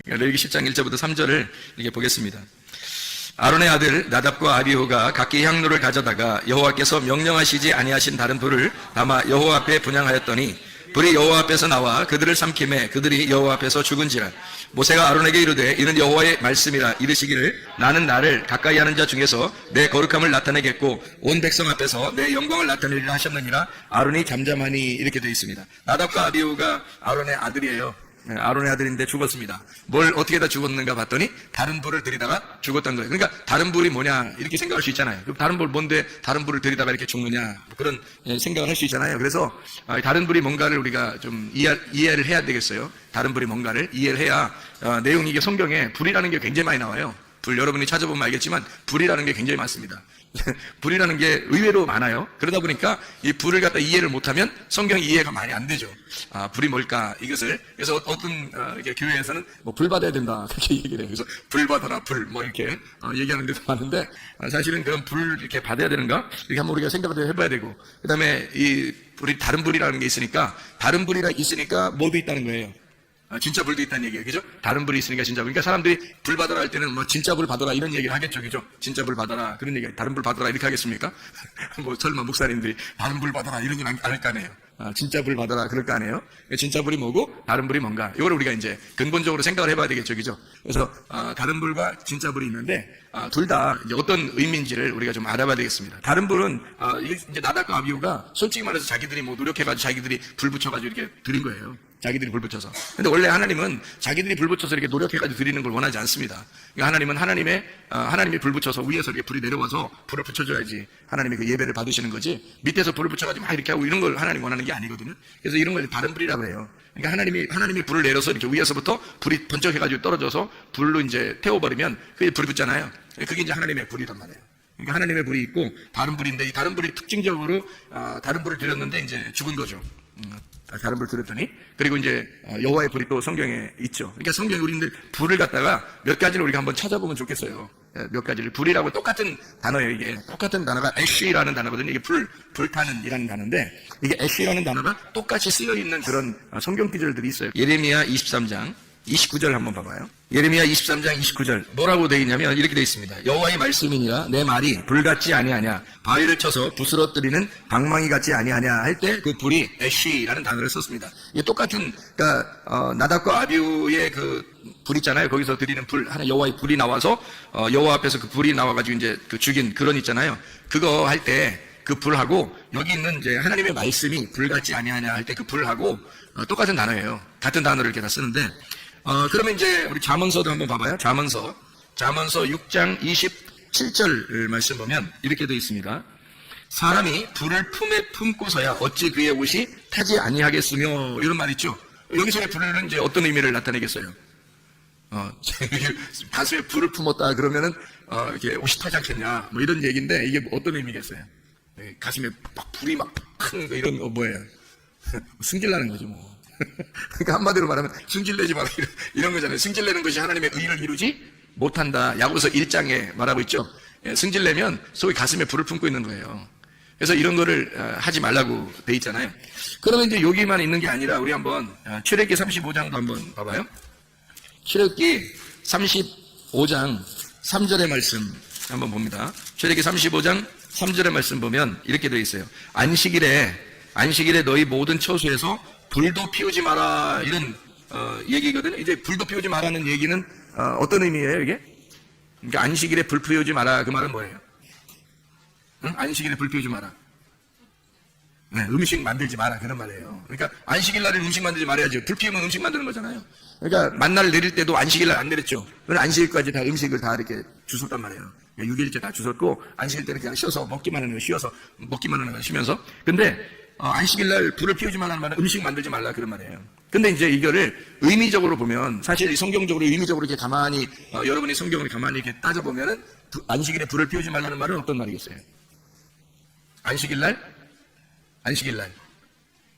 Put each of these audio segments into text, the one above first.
레위기 10장 1절부터 3절을 이렇게 보겠습니다. 아론의 아들 나답과 아비후가 각기 향로를 가져다가 여호와께서 명령하시지 아니하신 다른 불을 담아 여호와 앞에 분향하였더니 불이 여호와 앞에서 나와 그들을 삼킴에 그들이 여호와 앞에서 죽은지라. 모세가 아론에게 이르되 이는 여호와의 말씀이라. 이르시기를 나는 나를 가까이 하는 자 중에서 내 거룩함을 나타내겠고 온 백성 앞에서 내 영광을 나타내리라 하셨느니라. 아론이 잠잠하니. 이렇게 되어 있습니다. 나답과 아비후가 아론의 아들이에요. 아론의 아들인데 죽었습니다. 뭘 어떻게 다 죽었는가 봤더니 다른 불을 들이다가 죽었던 거예요. 그러니까 다른 불이 뭐냐 이렇게 생각할 수 있잖아요. 다른 불 뭔데 다른 불을 들이다가 이렇게 죽느냐 그런 생각을 할 수 있잖아요. 그래서 다른 불이 뭔가를 우리가 좀 이해를 해야 되겠어요. 다른 불이 뭔가를 이해를 해야 내용이 이게 성경에 불이라는 게 굉장히 많이 나와요. 불 여러분이 찾아보면 알겠지만 불이라는 게 굉장히 많습니다. 불이라는 게 의외로 많아요. 그러다 보니까 이 불을 갖다 이해를 못하면 성경 이해가 많이 안 되죠. 불이 뭘까 이것을. 그래서 어떤 이렇게 교회에서는 뭐 불 받아야 된다 그렇게 얘기를 해요. 그래서 불 받아라 불 뭐 이렇게 얘기하는 데도 많은데 사실은 그런 불 이렇게 받아야 되는가 이렇게 한번 우리가 생각을 해봐야 되고, 그다음에 이 불이 다른 불이라는 게 있으니까 다른 불이라 있으니까 뭐도 있다는 거예요. 진짜 불도 있다는 얘기예요. 그죠? 다른 불이 있으니까 진짜 불. 그러니까 사람들이 불 받아라 할 때는 뭐 진짜 불 받아라 이런 얘기를 하겠죠. 그죠? 진짜 불 받아라. 그런 얘기, 다른 불 받아라 이렇게 하겠습니까? 뭐 설마 목사님들이 다른 불 받아라 이런 건 안 할 거 아니에요. 진짜 불 받아라 그럴 거 아니에요. 진짜 불이 뭐고 다른 불이 뭔가. 이걸 우리가 이제 근본적으로 생각을 해봐야 되겠죠. 그죠? 그래서 다른 불과 진짜 불이 있는데 둘 다 이제 어떤 의미인지를 우리가 좀 알아봐야 되겠습니다. 다른 불은 이제 나답과 아비후가 솔직히 말해서 자기들이 뭐 노력해가지고 자기들이 불 붙여가지고 이렇게 드린 거예요. 자기들이 불 붙여서. 근데 원래 하나님은 자기들이 불 붙여서 이렇게 노력해가지고 드리는 걸 원하지 않습니다. 그러니까 하나님은 하나님이 불 붙여서 위에서 이렇게 불이 내려와서 불을 붙여줘야지 하나님이 그 예배를 받으시는 거지, 밑에서 불을 붙여가지고 막 이렇게 하고 이런 걸 하나님 원하는 게 아니거든요. 그래서 이런 걸 다른 불이라고 해요. 그러니까 하나님이 불을 내려서 이렇게 위에서부터 불이 번쩍해가지고 떨어져서 불로 이제 태워버리면 그게 불이 붙잖아요. 그게 이제 하나님의 불이란 말이에요. 그러니까 하나님의 불이 있고 다른 불인데, 이 다른 불이 특징적으로 다른 불을 드렸는데 이제 죽은 거죠. 다른 불을 드렸더니, 그리고 이제 여호와의 불이 또 성경에 있죠. 그러니까 성경에 우리들 불을 갖다가 몇 가지를 우리가 한번 찾아보면 좋겠어요. 몇 가지를. 불이라고 똑같은 단어예요. 이게 똑같은 단어가 애쉬라는 단어거든요. 이게 불타는 이라는 단어인데, 이게 애쉬라는 단어가 똑같이 쓰여 있는 그런 성경 구절들이 있어요. 예레미야 23장 29절 한번 봐봐요. 예레미야 23장 29절 뭐라고 되어 있냐면 이렇게 되어 있습니다. 여호와의 말씀이니라 내 말이 불같지 아니하냐, 바위를 쳐서 부스러뜨리는 방망이 같지 아니하냐 할 때 그 불이 애쉬라는 단어를 썼습니다. 이게 똑같은, 그러니까 나답과 아비후의 그 불 있잖아요. 거기서 드리는 불, 하나 여호와의 불이 나와서 여호와 앞에서 그 불이 나와가지고 이제 그 죽인 그런 있잖아요. 그거 할 때 그 불하고 여기 있는 이제 하나님의 말씀이 불같지 아니하냐 할 때 그 불하고 똑같은 단어예요. 같은 단어를 이렇게 다 쓰는데, 그러면 이제 우리 잠언서도 한번 봐봐요. 잠언서 6장 27절 말씀 보면 이렇게 되어 있습니다. 사람이 불을 품에 품고서야 어찌 그의 옷이 타지 아니하겠으며, 이런 말 있죠. 여기서의 불은 이제 어떤 의미를 나타내겠어요? 가슴에 불을 품었다 그러면은 이렇게 옷이 타지 않겠냐 뭐 이런 얘기인데, 이게 어떤 의미겠어요? 가슴에 막 불이 막 큰 거 이런 거 뭐예요? 승질나는 거죠 뭐. 그러니까 한마디로 말하면 승질내지 마라 이런 거잖아요. 승질내는 것이 하나님의 의를 이루지 못한다. 야고보서 1장에 말하고 있죠. 승질내면 속에 가슴에 불을 품고 있는 거예요. 그래서 이런 거를 하지 말라고 돼 있잖아요. 그러면 이제 여기만 있는 게 아니라 우리 한번 출애굽기 35장도 한번 봐봐요. 출애굽기 35장 3절의 말씀 한번 봅니다. 출애굽기 35장 3절의 말씀 보면 이렇게 되어 있어요. 안식일에 너희 모든 처소에서 불도 피우지 마라, 이런 얘기거든요. 이제 불도 피우지 마라는 얘기는 어떤 의미예요 이게? 그러니까 안식일에 불 피우지 마라, 그 말은 뭐예요? 응? 안식일에 불 피우지 마라. 네, 음식 만들지 마라, 그런 말이에요. 그러니까 안식일 날에 음식 만들지 말아야죠. 불 피우면 음식 만드는 거잖아요. 그러니까 만나를 내릴 때도 안식일 날 안 내렸죠. 그건 안식일까지 다 음식을 다 이렇게 주웠단 말이에요. 6일째 다 주웠고, 안식일 때는 그냥 쉬어서 먹기만 하는 거, 쉬어서 먹기만 하는 거, 쉬면서. 근데 안식일 날 불을 피우지 말라는 말은 음식 만들지 말라, 그런 말이에요. 근데 이제 이거를 의미적으로 보면, 사실 성경적으로 의미적으로 이렇게 가만히 여러분이 성경을 가만히 이렇게 따져보면은 안식일에 불을 피우지 말라는 말은 어떤 말이겠어요? 안식일 날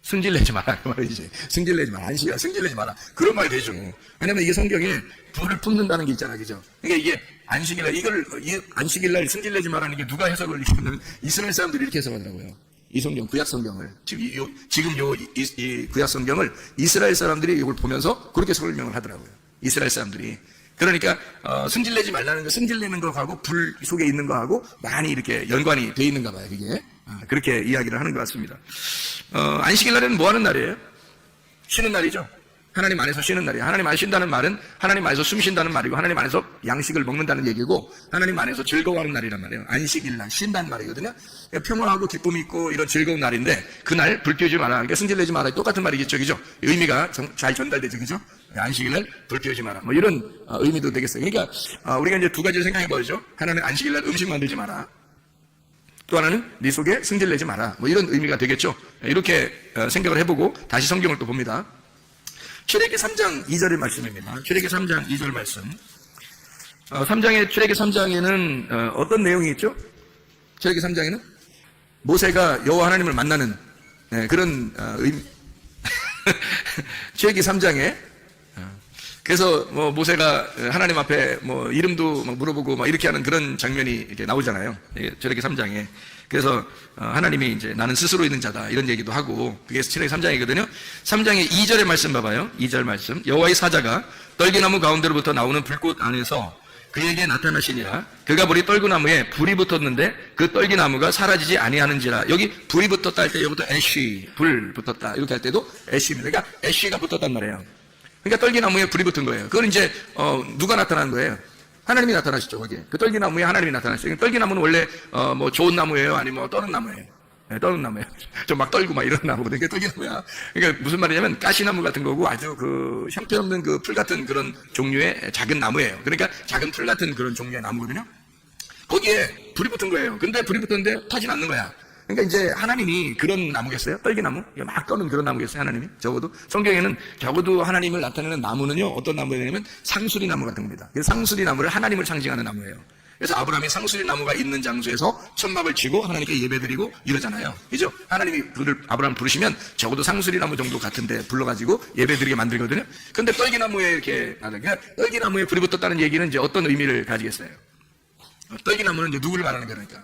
승질내지 마라, 그 말이지. 승질내지 마라. 안식일 승질내지 마라. 그런 말이 되죠. 왜냐면 이게 성경에 불을 품는다는 게 있잖아, 그죠? 그러니까 이게 안식일 날, 안식일 날 승질내지 마라는 게 누가 해석을 이렇게, 이스라엘 사람들이 이렇게 해석하더라고요. 이 성경, 구약 성경을. 지금 이 구약 성경을 이스라엘 사람들이 이걸 보면서 그렇게 설명을 하더라고요. 이스라엘 사람들이. 그러니까 승질내지 말라는 거, 승질내는 거하고 불 속에 있는 거하고 많이 이렇게 연관이 돼 있는가 봐요. 그게 그렇게 이야기를 하는 것 같습니다. 안식일 날에는 뭐 하는 날이에요? 쉬는 날이죠. 하나님 안에서 쉬는 날이에요. 하나님 안에 쉰다는 말은 하나님 안에서 숨 쉰다는 말이고, 하나님 안에서 양식을 먹는다는 얘기고, 하나님 안에서 즐거워하는 날이란 말이에요. 안식일 날 쉰다는 말이거든요. 그러니까 평화하고 기쁨이 있고 이런 즐거운 날인데, 그날 불 피우지 마라, 그러니까 승질내지 마라, 똑같은 말이겠죠, 그죠? 의미가 잘 전달되죠, 그죠? 안식일 날 불 피우지 마라, 뭐 이런 의미도 되겠어요. 그러니까 우리가 이제 두 가지를 생각해 보죠. 하나는 안식일 날 음식 만들지 마라, 또 하나는 네 속에 승질내지 마라, 뭐 이런 의미가 되겠죠. 이렇게 생각을 해보고 다시 성경을 또 봅니다. 출애기 3장 2절의 말씀입니다. 출애기 3장 2절 말씀. 3장의 출애기 3장에는 어떤 내용이 있죠? 출애기 3장에는 모세가 여호와 하나님을 만나는 그런 의미. 출애기 3장에 그래서 뭐 모세가 하나님 앞에 뭐 이름도 막 물어보고 막 이렇게 하는 그런 장면이 이렇게 나오잖아요. 출애기 3장에. 그래서 하나님이 이제 나는 스스로 있는 자다 이런 얘기도 하고, 그게 출애기 3장이거든요. 3장의 2절의 말씀 봐봐요. 2절 말씀. 여호와의 사자가 떨기나무 가운데로부터 나오는 불꽃 안에서 그에게 나타나시니라. 그가 보니 떨기나무에 불이 붙었는데 그 떨기나무가 사라지지 아니하는지라. 여기 불이 붙었다 할 때 여기부터 애쉬, 불 붙었다 이렇게 할 때도 애쉬입니다. 그러니까 애쉬가 붙었단 말이에요. 그러니까 떨기나무에 불이 붙은 거예요. 그건 이제 누가 나타난 거예요? 하나님이 나타나시죠, 거기에. 그 떨기나무에 하나님이 나타나시죠. 떨기나무는 원래 뭐 좋은 나무예요, 아니면 뭐 떠는 나무예요? 네, 떠는 나무예요. 좀 막 떨고 막 이런 나무거든요. 그게 떨기나무야. 그러니까 무슨 말이냐면 가시나무 같은 거고, 아주 그 형편없는 그 풀 같은 그런 종류의 작은 나무예요. 그러니까 작은 풀 같은 그런 종류의 나무거든요. 거기에 불이 붙은 거예요. 근데 불이 붙었는데 타진 않는 거야. 그러니까 이제 하나님이 그런 나무겠어요? 떨기나무? 막 떠는 그런 나무겠어요? 하나님이? 적어도 성경에는 적어도 하나님을 나타내는 나무는요, 어떤 나무냐면 상수리 나무 같은 겁니다. 그래서 상수리 나무를 하나님을 상징하는 나무예요. 그래서 아브라함이 상수리 나무가 있는 장소에서 천막을 치고 하나님께 예배드리고 이러잖아요. 그죠? 하나님이 아브라함 부르시면 적어도 상수리 나무 정도 같은데 불러가지고 예배드리게 만들거든요. 근데 떨기나무에 이렇게, 그러니까 떨기나무에 불이 붙었다는 얘기는 이제 어떤 의미를 가지겠어요? 떨기나무는 이제 누구를 말하는 거니까?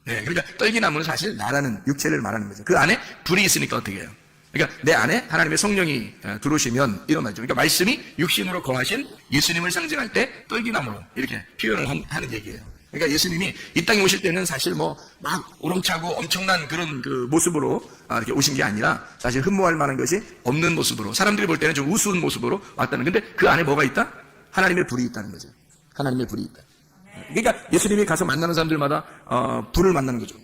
네, 그러니까 떨기나무는 사실 나라는 육체를 말하는 거죠. 그 안에 불이 있으니까 어떻게 해요? 그러니까 내 안에 하나님의 성령이 들어오시면 이런 말이죠. 그러니까 말씀이 육신으로 거하신 예수님을 상징할 때 떨기나무로 이렇게 표현을 하는 얘기예요. 그러니까 예수님이 이 땅에 오실 때는 사실 뭐 막 우렁차고 엄청난 그런 그 모습으로 이렇게 오신 게 아니라 사실 흠모할 만한 것이 없는 모습으로, 사람들이 볼 때는 좀 우스운 모습으로 왔다는. 근데 그 안에 뭐가 있다? 하나님의 불이 있다는 거죠. 하나님의 불이 있다. 그러니까 예수님이 가서 만나는 사람들마다 불을 만나는 거죠.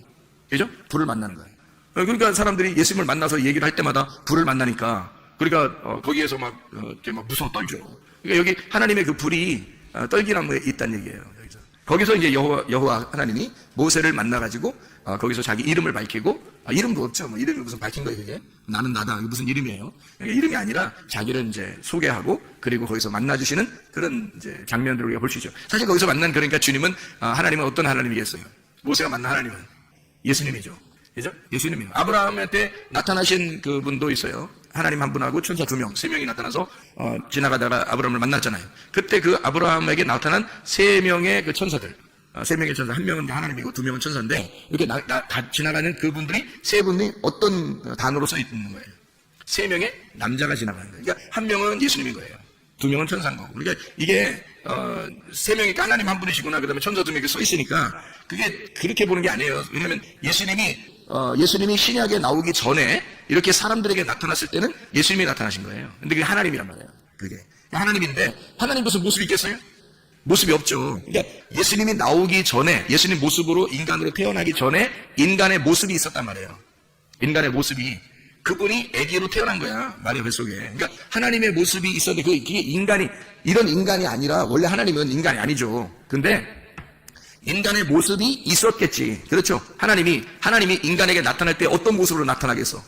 그죠? 불을 만나는 거예요. 그러니까 사람들이 예수님을 만나서 얘기를 할 때마다 불을 만나니까, 그러니까 거기에서 막 무서워 떨죠. 그러니까 여기 하나님의 그 불이 떨기나무에 있다는 얘기예요. 거기서 이제 여호와 하나님이 모세를 만나가지고 거기서 자기 이름을 밝히고, 이름도 없죠. 뭐 이름이 무슨 밝힌 거예요, 그게? 나는 나다. 이게 무슨 이름이에요? 그러니까 이름이 아니라 자기를 이제 소개하고, 그리고 거기서 만나주시는 그런 이제 장면들을 우리가 볼 수 있죠. 사실 거기서 만난, 그러니까 주님은, 하나님은 어떤 하나님이겠어요? 모세가 만난 하나님은 예수님이죠. 그죠? 예수님이에요. 아브라함한테 나타나신 그 분도 있어요. 하나님 한 분하고 천사 2명, 3명이 나타나서 지나가다가 아브라함을 만났잖아요. 그때 그 아브라함에게 나타난 3명의 그 천사들, 3명의 천사, 1명은 하나님이고 2명은 천사인데, 이렇게 지나가는 그분들이 3분이 어떤 단어로 써 있는 거예요? 3명의 남자가 지나가는 거예요. 그러니까 1명은 예수님인 거예요. 2명은 천사인 거고. 그러니까 이게 3명이 하나님 한 분이시구나, 그 다음에 천사 2명이 써 있으니까 그게 그렇게 보는 게 아니에요. 왜냐하면 예수님이 신약에 나오기 전에 이렇게 사람들에게 나타났을 때는 예수님이 나타나신 거예요. 근데 그게 하나님이란 말이에요. 그게 하나님인데, 하나님 무슨 모습이 있겠어요? 모습이 없죠. 그러니까 예수님이 나오기 전에, 예수님 모습으로 인간으로 태어나기 전에 인간의 모습이 있었단 말이에요. 인간의 모습이, 그분이 아기로 태어난 거야, 마리아 뱃속에. 그러니까 하나님의 모습이 있었는데 그게 인간이, 이런 인간이 아니라, 원래 하나님은 인간이 아니죠. 근데 인간의 모습이 있었겠지. 그렇죠? 하나님이 인간에게 나타날 때 어떤 모습으로 나타나겠어?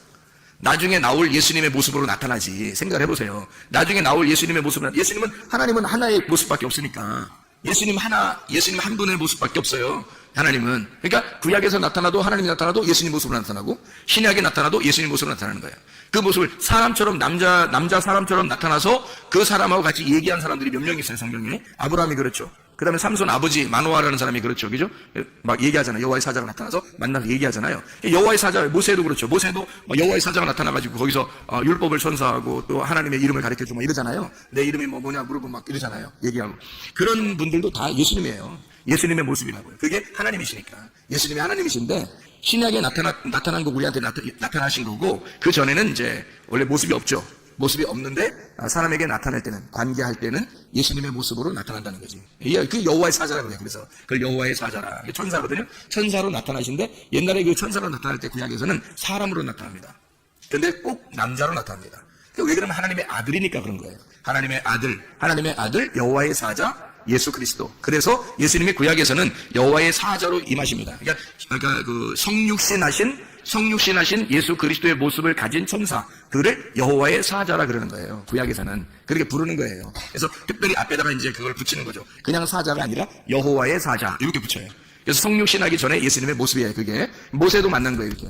나중에 나올 예수님의 모습으로 나타나지. 생각을 해보세요. 나중에 나올 예수님의 모습은, 하나님은 하나의 모습밖에 없으니까. 예수님 한 분의 모습밖에 없어요. 하나님은. 그러니까 구약에서 나타나도 하나님이 나타나도 예수님 모습으로 나타나고, 신약에 나타나도 예수님 모습으로 나타나는 거예요. 그 모습을 사람처럼, 남자 사람처럼 나타나서 그 사람하고 같이 얘기한 사람들이 몇 명 있어요, 성경에. 아브라함이 그렇죠. 그 다음에 삼손 아버지 마노아라는 사람이 그렇죠. 그죠? 막 얘기하잖아요. 여호와의 사자가 나타나서 만나서 얘기하잖아요. 여호와의 사자, 모세도 그렇죠. 모세도 여호와의 사자가 나타나가지고 거기서 율법을 선사하고 또 하나님의 이름을 가르쳐주고 막 이러잖아요. 내 이름이 뭐냐 물어보고 막 이러잖아요. 얘기하고. 그런 분들도 다 예수님이에요. 예수님의 모습이라고요. 그게 하나님이시니까. 예수님이 하나님이신데 신약에 나타난 거 우리한테 나타나신 거고 그 전에는 이제 원래 모습이 없죠. 모습이 없는데 사람에게 나타날 때는 관계할 때는 예수님의 모습으로 나타난다는 거지. 그 여호와의 사자라고 해요. 그래서 그걸 여호와의 사자라. 천사거든요. 천사로 나타나신데 옛날에 그 천사로 나타날 때 구약에서는 사람으로 나타납니다. 근데 꼭 남자로 나타납니다. 왜 그러면 하나님의 아들이니까 그런 거예요. 하나님의 아들 여호와의 사자 예수 그리스도. 그래서 예수님이 구약에서는 여호와의 사자로 임하십니다. 그러니까 그 성육신하신 예수 그리스도의 모습을 가진 천사들을 여호와의 사자라 그러는 거예요. 구약에서는 그렇게 부르는 거예요. 그래서 특별히 앞에다가 이제 그걸 붙이는 거죠. 그냥 사자가 아니라 여호와의 사자 이렇게 붙여요. 그래서 성육신하기 전에 예수님의 모습이에요. 그게 모세도 만난 거예요. 이렇게.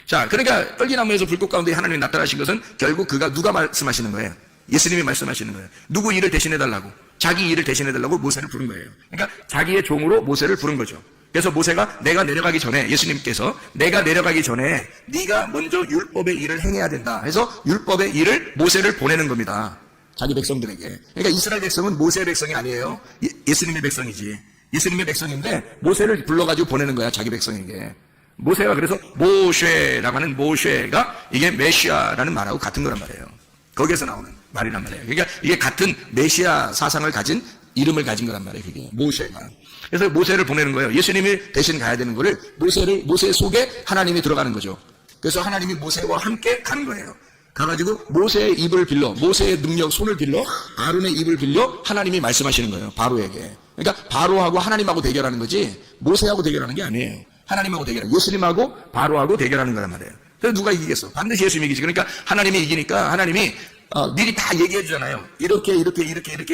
자, 그러니까 떨기나무에서 불꽃 가운데 하나님이 나타나신 것은 결국 그가 누가 말씀하시는 거예요? 예수님이 말씀하시는 거예요. 누구 일을 대신해달라고? 자기 일을 대신해달라고 모세를 부른 거예요. 그러니까 자기의 종으로 모세를 부른 거죠. 그래서 모세가 내가 내려가기 전에 예수님께서 내가 내려가기 전에 네가 먼저 율법의 일을 행해야 된다 해서 율법의 일을 모세를 보내는 겁니다. 자기 백성들에게. 그러니까 이스라엘 백성은 모세의 백성이 아니에요. 예수님의 백성이지. 예수님의 백성인데 모세를 불러가지고 보내는 거야. 자기 백성에게. 모세가 그래서 모쉐라고 하는 모쉐가 이게 메시아라는 말하고 같은 거란 말이에요. 거기에서 나오는 말이란 말이에요. 그러니까 이게 같은 메시아 사상을 가진 이름을 가진 거란 말이에요. 그게 모세가. 그래서 모세를 보내는 거예요. 예수님이 대신 가야 되는 거를 모세 속에 하나님이 들어가는 거죠. 그래서 하나님이 모세와 함께 가는 거예요. 가가지고 모세의 입을 빌려, 모세의 능력, 손을 빌려, 아론의 입을 빌려 하나님이 말씀하시는 거예요. 바로에게. 그러니까 바로하고 하나님하고 대결하는 거지 모세하고 대결하는 게 아니에요. 하나님하고 대결하는, 예수님하고 바로하고 대결하는 거란 말이에요. 그래서 누가 이기겠어? 반드시 예수님이 이기지. 그러니까 하나님이 이기니까 하나님이 미리 다 얘기해 주잖아요. 이렇게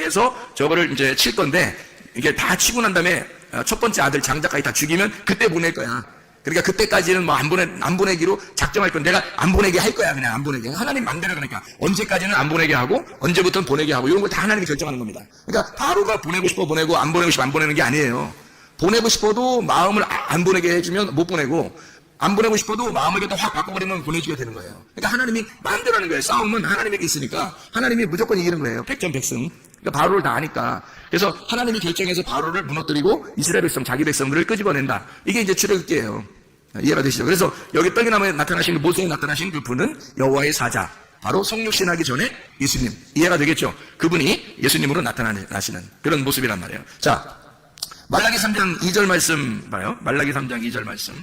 해서 저거를 이제 칠 건데 이게 다 치고 난 다음에 첫 번째 아들 장자까지 다 죽이면 그때 보낼 거야. 그러니까 그때까지는 뭐 안 보내기로 작정할 건데 내가 안 보내게 할 거야. 그냥 안 보내게. 하나님 맘대로. 그러니까 언제까지는 안 보내게 하고 언제부터는 보내게 하고 이런 걸 다 하나님이 결정하는 겁니다. 그러니까 바로가 보내고 싶어 보내고 안 보내고 싶어 안 보내는 게 아니에요. 보내고 싶어도 마음을 안 보내게 해주면 못 보내고 안 보내고 싶어도 마음을 확 바꿔버리면 보내주게 되는 거예요. 그러니까 하나님이 마음대로 하는 거예요. 싸움은 하나님에게 있으니까 하나님이 무조건 이기는 거예요. 백전백승. 그러니까 바로를 다 아니까. 그래서 하나님이 결정해서 바로를 무너뜨리고 이스라엘 백성, 자기 백성들을 끄집어낸다. 이게 이제 출애굽기예요. 이해가 되시죠? 그래서 여기 떨기나무에 나타나신 모세에 나타나신 그 분은 여호와의 사자. 바로 성육신하기 전에 예수님. 이해가 되겠죠? 그분이 예수님으로 나타나시는 그런 모습이란 말이에요. 자, 말라기 3장 2절 말씀 봐요. 말라기 3장 2절 말씀.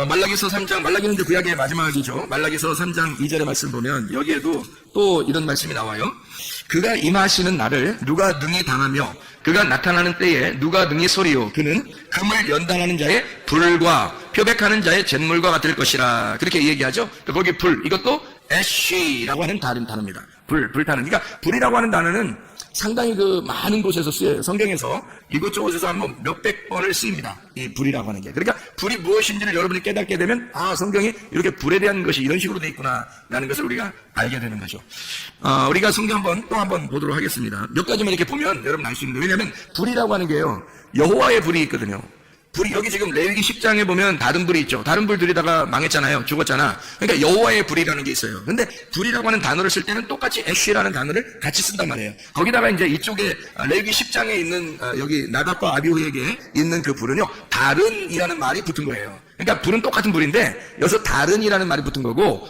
말라기서 3장, 말라기는 이제 구약의 마지막이죠. 말라기서 3장 2절의 말씀 보면 여기에도 또 이런 말씀이 나와요. 그가 임하시는 날을 누가 능히 당하며 그가 나타나는 때에 누가 능히 소리요. 그는 금을 연단하는 자의 불과 표백하는 자의 잿물과 같을 것이라. 그렇게 얘기하죠. 거기 불, 이것도 애쉬라고 하는 다른 단어입니다. 불타는. 그러니까 불이라고 하는 단어는 상당히 그 많은 곳에서 쓰여요. 성경에서 이곳저곳에서 한번 몇백 번을 쓰입니다. 이 불이라고 하는 게. 그러니까 불이 무엇인지를 여러분이 깨닫게 되면 성경이 이렇게 불에 대한 것이 이런 식으로 돼 있구나 라는 것을 우리가 알게 되는 거죠. 우리가 성경 또 한번 보도록 하겠습니다. 몇 가지만 이렇게 보면 여러분 알 수 있는데, 왜냐하면 불이라고 하는 게요, 여호와의 불이 있거든요. 불이 여기 지금 레위기 10장에 보면 다른 불이 있죠. 다른 불 들이다가 망했잖아요. 죽었잖아. 그러니까 여호와의 불이라는 게 있어요. 근데 불이라고 하는 단어를 쓸 때는 똑같이 애쉬라는 단어를 같이 쓴단 말이에요. 거기다가 이제 이쪽에 레위기 10장에 있는 여기 나답과 아비후에게 있는 그 불은요, 다른이라는 말이 붙은 거예요. 그러니까 불은 똑같은 불인데 여기서 다른이라는 말이 붙은 거고,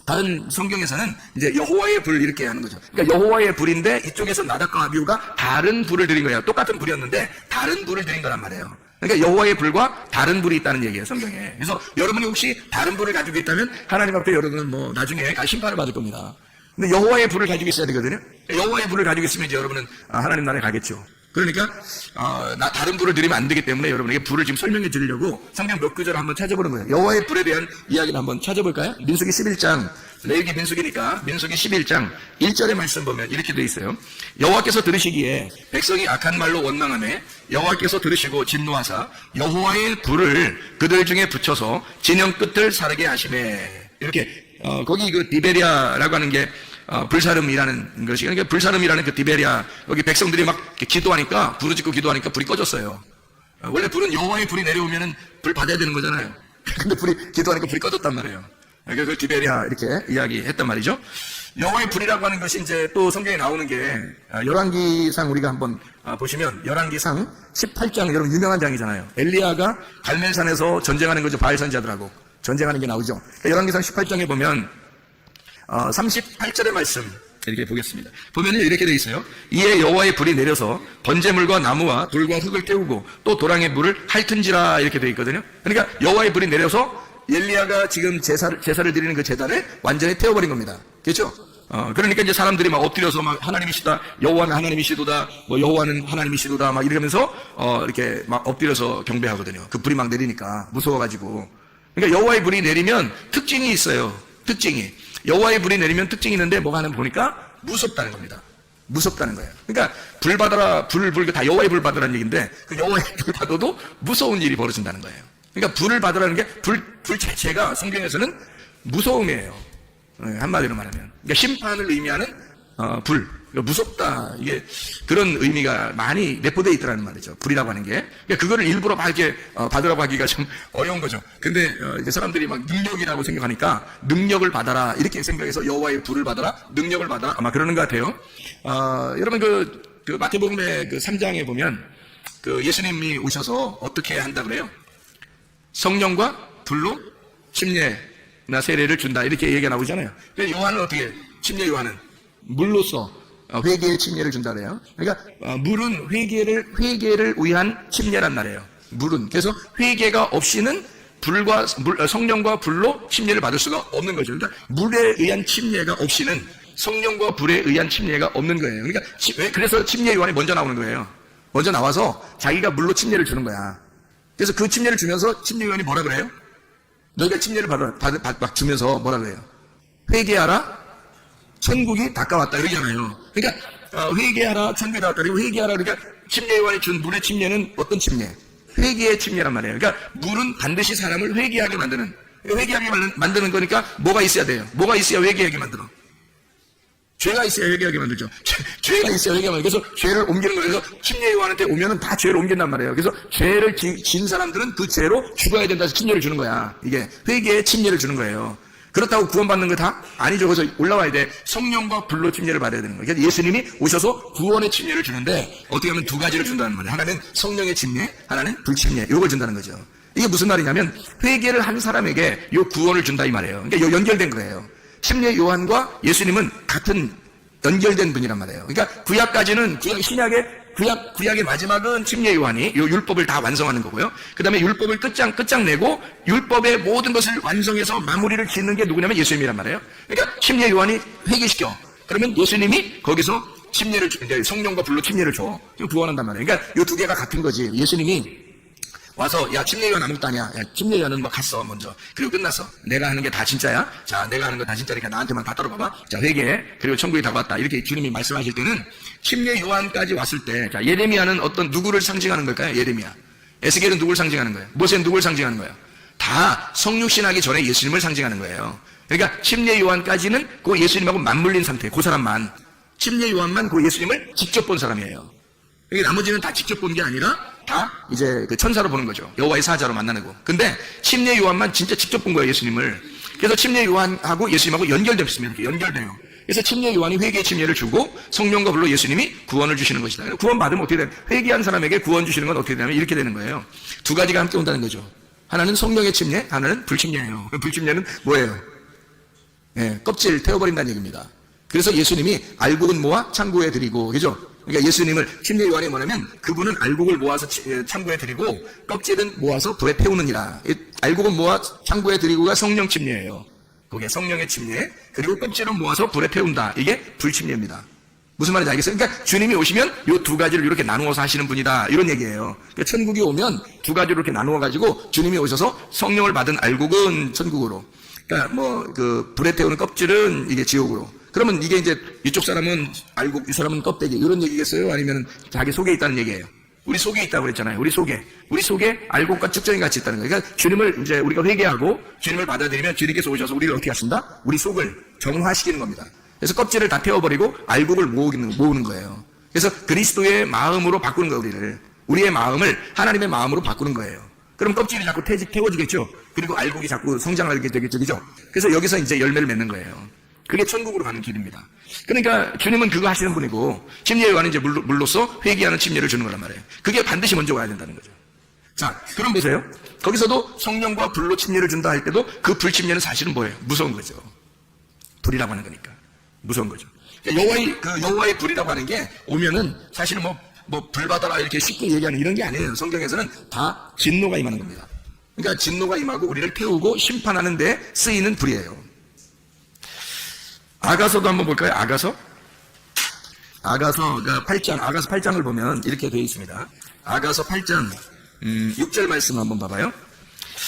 다른 성경에서는 이제 여호와의 불 이렇게 하는 거죠. 그러니까 여호와의 불인데 이쪽에서 나답과 아비후가 다른 불을 드린 거예요. 똑같은 불이었는데 다른 불을 드린 거란 말이에요. 그러니까 여호와의 불과 다른 불이 있다는 얘기예요, 성경에. 그래서 여러분이 혹시 다른 불을 가지고 있다면 하나님 앞에 여러분은 뭐 나중에 심판을 받을 겁니다. 근데 여호와의 불을 가지고 있어야 되거든요. 여호와의 불을 가지고 있으면 이제 여러분은 하나님 나라에 가겠죠. 그러니까 다른 불을 드리면 안 되기 때문에 여러분에게 불을 지금 설명해 드리려고 성경 몇 구절을 한번 찾아보는 거예요. 여호와의 불에 대한 이야기를 한번 찾아볼까요? 민수기 11장, 레위기 민수기니까 민수기 11장 1절의 말씀 보면 이렇게 돼 있어요. 여호와께서 들으시기에 백성이 악한 말로 원망하매 여호와께서 들으시고 진노하사 여호와의 불을 그들 중에 붙여서 진영 끝을 사르게 하시매. 이렇게 거기 그 디베리아라고 하는 게 불사름이라는 것이, 그러니까 불사름이라는 그 디베리아, 여기 백성들이 막 이렇게 기도하니까, 부르짖고 기도하니까 불이 꺼졌어요. 원래 불은 여호와의 불이 내려오면은 불 받아야 되는 거잖아요. 근데 기도하니까 불이 꺼졌단 말이에요. 그러니까 그 디베리아 이렇게 이야기했단 말이죠. 여호와의 불이라고 하는 것이 이제 또 성경에 나오는 게, 열왕기상 우리가 한번 보시면, 열왕기상 18장, 여러분 유명한 장이잖아요. 엘리야가 갈멜산에서 전쟁하는 거죠. 바알 선지자들하고 전쟁하는 게 나오죠. 열왕기상 18장에 보면 38절의 말씀 이렇게 보겠습니다. 보면 이렇게 되어 있어요. 이에 여호와의 불이 내려서 번제물과 나무와 돌과 흙을 태우고 또 도랑의 물을 핥은지라, 이렇게 되어 있거든요. 그러니까 여호와의 불이 내려서 엘리야가 지금 제사를 드리는 그 제단을 완전히 태워버린 겁니다. 그렇죠? 그러니까 이제 사람들이 막 엎드려서 막 하나님이시다, 여호와는 하나님이시도다, 뭐 여호와는 하나님이시도다, 막 이러면서 이렇게 막 엎드려서 경배하거든요. 그 불이 막 내리니까 무서워가지고. 그러니까 여호와의 불이 내리면 특징이 있어요. 특징이. 여호와의 불이 내리면 특징이 있는데 뭐가 하나 보니까 무섭다는 겁니다. 무섭다는 거예요. 그러니까 불 받아라, 다 여호와의 불 받으라는 얘기인데, 그 여호와의 불 받아도 무서운 일이 벌어진다는 거예요. 그러니까 불을 받으라는 게 불 자체가 성경에서는 무서움이에요. 한마디로 말하면. 그러니까 심판을 의미하는 불. 그러니까 무섭다. 이게 그런 의미가 많이 내포되어 있더라는 말이죠. 불이라고 하는 게. 그러니까 그거를 일부러 막 이렇게 받으라고 하기가 좀 어려운 거죠. 근데 이제 사람들이 막 능력이라고 생각하니까 능력을 받아라 이렇게 생각해서 여호와의 불을 받아라, 능력을 받아라, 아마 그러는 것 같아요. 여러분 그 마태복음의 그 3장에 보면 그 예수님이 오셔서 어떻게 한다 그래요? 성령과 불로 침례나 세례를 준다, 이렇게 얘기가 나오잖아요. 근데 요한은 어떻게? 침례 요한은 물로써 회개의 침례를 준다 그래요. 그러니까 물은 회개를 위한 침례란 말이에요. 물은. 그래서 회개가 없이는 성령과 불로 침례를 받을 수가 없는 거죠. 그러니까 물에 의한 침례가 없이는 성령과 불에 의한 침례가 없는 거예요. 그러니까 그래서 침례 요한이 먼저 나오는 거예요. 먼저 나와서 자기가 물로 침례를 주는 거야. 그래서 그 침례를 주면서 침례 요한이 뭐라 그래요? 너희가 침례를 막 주면서 뭐라 그래요? 회개하라, 천국이 가까웠다, 이러잖아요. 그러니까 회개하라, 천국이 가까웠다. 그리고 회개하라, 그러니까 침례 요한이 준 물의 침례는 어떤 침례? 회개의 침례란 말이에요. 그러니까 물은 반드시 사람을 회개하게 만드는 거니까 뭐가 있어야 돼요? 뭐가 있어야 회개하게 만들어? 죄가 있어야 회개하게 만들죠. 죄가 있어야 회개하게 만들죠. 그래서 죄를 옮기는 거예요. 그래서 침례 요한한테 오면은 다 죄를 옮긴단 말이에요. 그래서 죄를 진 사람들은 그 죄로 죽어야 된다 해서 침례를 주는 거야. 이게 회개의 침례를 주는 거예요. 그렇다고 구원받는 거 다? 아니죠. 그래서 올라와야 돼. 성령과 불로 침례를 받아야 되는 거예요. 그래서 예수님이 오셔서 구원의 침례를 주는데 어떻게 하면 두 가지를 준다는 말이에요. 하나는 성령의 침례, 하나는 불침례. 이걸 준다는 거죠. 이게 무슨 말이냐면 회개를 한 사람에게 요 구원을 준다 이 말이에요. 그러니까 요 연결된 거예요. 침례 요한과 예수님은 같은 연결된 분이란 말이에요. 그러니까 구약까지는 구약의 마지막은 침례 요한이 요 율법을 다 완성하는 거고요. 그 다음에 율법을 끝장 내고 율법의 모든 것을 완성해서 마무리를 짓는 게 누구냐면 예수님이란 말이에요. 그러니까 침례 요한이 회개시켜. 그러면 예수님이 거기서 성령과 불로 침례를 줘. 구원한단 말이에요. 그러니까 요 두 개가 같은 거지. 예수님이 와서 야 침례 요한 아무것도 아니야. 야 침례 요한은 뭐 갔어 먼저. 그리고 끝났어. 내가 하는 게 다 진짜야. 자 내가 하는 거 다 진짜니까 나한테만 다 따라봐봐. 자 회개해. 그리고 천국이 다가왔다. 이렇게 주님이 말씀하실 때는 침례 요한까지 왔을 때, 자 예레미야는 어떤 누구를 상징하는 걸까요? 예레미야. 에스겔은 누구를 상징하는 거예요? 모세는 누구를 상징하는 거예요? 다 성육신하기 전에 예수님을 상징하는 거예요. 그러니까 침례 요한까지는 그 예수님하고 맞물린 상태. 그 사람만. 침례 요한만 그 예수님을 직접 본 사람이에요. 그러니까 나머지는 다 직접 본 게 아니라 다 이제 그 천사로 보는 거죠. 여호와의 사자로 만나고. 근데 침례 요한만 진짜 직접 본 거예요, 예수님을. 그래서 침례 요한하고 예수님하고 연결됐습니다. 이렇게 연결돼요. 그래서 침례 요한이 회개의 침례를 주고 성령과 불로 예수님이 구원을 주시는 것이다. 구원 받으면 어떻게 되냐? 회개한 사람에게 구원 주시는 건 어떻게 되냐면 이렇게 되는 거예요. 두 가지가 함께 온다는 거죠. 하나는 성령의 침례, 하나는 불침례예요. 불침례는 뭐예요? 껍질 태워버린다는 얘기입니다. 그래서 예수님이 알곡은 모아 창고에 드리고, 그죠? 그러니까 예수님을 침례 요한이 뭐냐면 그분은 알곡을 모아서 창고에 드리고 껍질은 모아서 불에 태우느니라. 알곡은 모아 창고에 드리고가 성령 침례예요. 그게 성령의 침례. 그리고 껍질은 모아서 불에 태운다. 이게 불침례입니다. 무슨 말인지 알겠어요? 그러니까 주님이 오시면 이 두 가지를 이렇게 나누어서 하시는 분이다. 이런 얘기예요. 그러니까 천국이 오면 두 가지로 이렇게 나누어 가지고 주님이 오셔서 성령을 받은 알곡은 천국으로. 그러니까 그 불에 태우는 껍질은 이게 지옥으로. 그러면 이게 이제 이쪽 사람은 알곡, 이 사람은 껍데기, 이런 얘기겠어요? 아니면 자기 속에 있다는 얘기예요? 우리 속에 있다고 그랬잖아요. 우리 속에 알곡과 측정이 같이 있다는 거예요. 그러니까 주님을 이제 우리가 회개하고 주님을 받아들이면 주님께서 오셔서 우리를 어떻게 하신다? 우리 속을 정화시키는 겁니다. 그래서 껍질을 다 태워버리고 알곡을 모으는 거예요. 그래서 그리스도의 마음으로 바꾸는 거예요, 우리를. 우리의 마음을 하나님의 마음으로 바꾸는 거예요. 그럼 껍질이 자꾸 태워지겠죠? 그리고 알곡이 자꾸 성장하게 되겠죠, 그죠? 그래서 여기서 이제 열매를 맺는 거예요. 그게 천국으로 가는 길입니다. 그러니까 주님은 그거 하시는 분이고, 침례에 관한 이제 물로서 회개하는 침례를 주는 거란 말이에요. 그게 반드시 먼저 와야 된다는 거죠. 자, 그럼 보세요. 거기서도 성령과 불로 침례를 준다 할 때도 그 불침례는 사실은 뭐예요? 무서운 거죠. 불이라고 하는 거니까. 무서운 거죠. 여호와의 불이라고 하는 게 오면은 사실은 불 받아라 이렇게 쉽게 얘기하는 이런 게 아니에요. 성경에서는 다 진노가 임하는 겁니다. 그러니까 진노가 임하고 우리를 태우고 심판하는 데 쓰이는 불이에요. 아가서도 한번 볼까요? 아가서 8장을 보면 이렇게 되어 있습니다. 아가서 8장 6절 말씀 한번 봐봐요.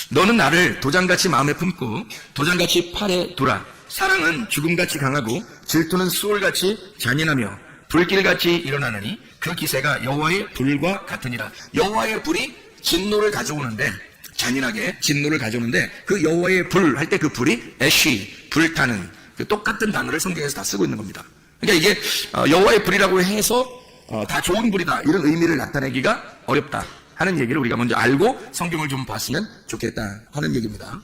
너는 나를 도장같이 마음에 품고 도장같이 팔에 두라. 사랑은 죽음같이 강하고 질투는 수월같이 잔인하며 불길같이 일어나느니 그 기세가 여호와의 불과 같으니라. 여호와의 불이 진노를 가져오는데, 잔인하게 진노를 가져오는데, 그 여호와의 불 할 때 그 불이 애쉬, 불타는 그 똑같은 단어를 성경에서 다 쓰고 있는 겁니다. 그러니까 이게 여호와의 불이라고 해서 다 좋은 불이다 이런 의미를 나타내기가 어렵다 하는 얘기를 우리가 먼저 알고 성경을 좀 봤으면 좋겠다 하는 얘기입니다.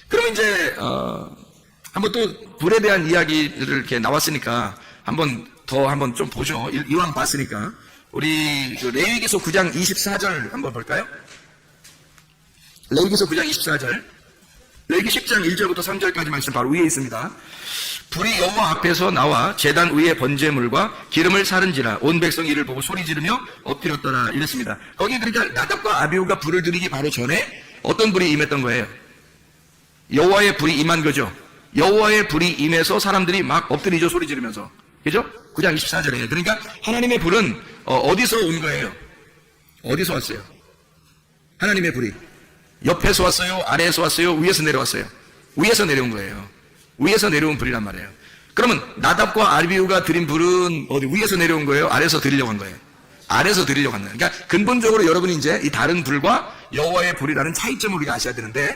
그러면 이제 한번 또 불에 대한 이야기를 이렇게 나왔으니까 한번 좀 보죠. 이왕 봤으니까 우리 레위기서 9장 24절 한번 볼까요? 레위기서 9장 24절, 레위기 10장 1절부터 3절까지 말씀 바로 위에 있습니다. 불이 여호와 앞에서 나와 제단 위에 번제물과 기름을 사른지라 온 백성이 이를 보고 소리 지르며 엎드렸더라 이랬습니다. 거기 그러니까 나답과 아비후가 불을 들이기 바로 전에 어떤 불이 임했던 거예요? 여호와의 불이 임한 거죠. 여호와의 불이 임해서 사람들이 막 엎드리죠, 소리 지르면서. 그죠? 9장 24절에. 그러니까 하나님의 불은 어디서 온 거예요? 어디서 왔어요? 하나님의 불이 옆에서 왔어요? 아래에서 왔어요? 위에서 내려왔어요? 위에서 내려온 거예요. 위에서 내려온 불이란 말이에요. 그러면 나답과 아비후가 드린 불은 어디 위에서 내려온 거예요? 아래에서 드리려고 한 거예요? 아래에서 드리려고 한 거예요. 그러니까 근본적으로 여러분이 이제 이 다른 불과 여호와의 불이라는 차이점을 우리가 아셔야 되는데,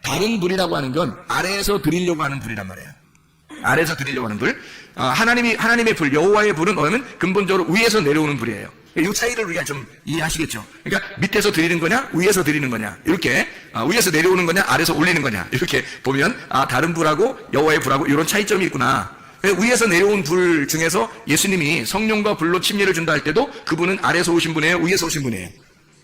다른 불이라고 하는 건 아래에서 드리려고 하는 불이란 말이에요. 아래에서 드리려고 하는 불. 하나님의 불, 여호와의 불은 뭐냐면 근본적으로 위에서 내려오는 불이에요. 이 차이를 우리가 좀 이해하시겠죠? 그러니까 밑에서 드리는 거냐, 위에서 드리는 거냐, 이렇게 위에서 내려오는 거냐, 아래에서 올리는 거냐, 이렇게 보면 다른 불하고 여호와의 불하고 이런 차이점이 있구나. 위에서 내려온 불 중에서 예수님이 성령과 불로 침례를 준다 할 때도 그분은 아래에서 오신 분이에요, 위에서 오신 분이에요?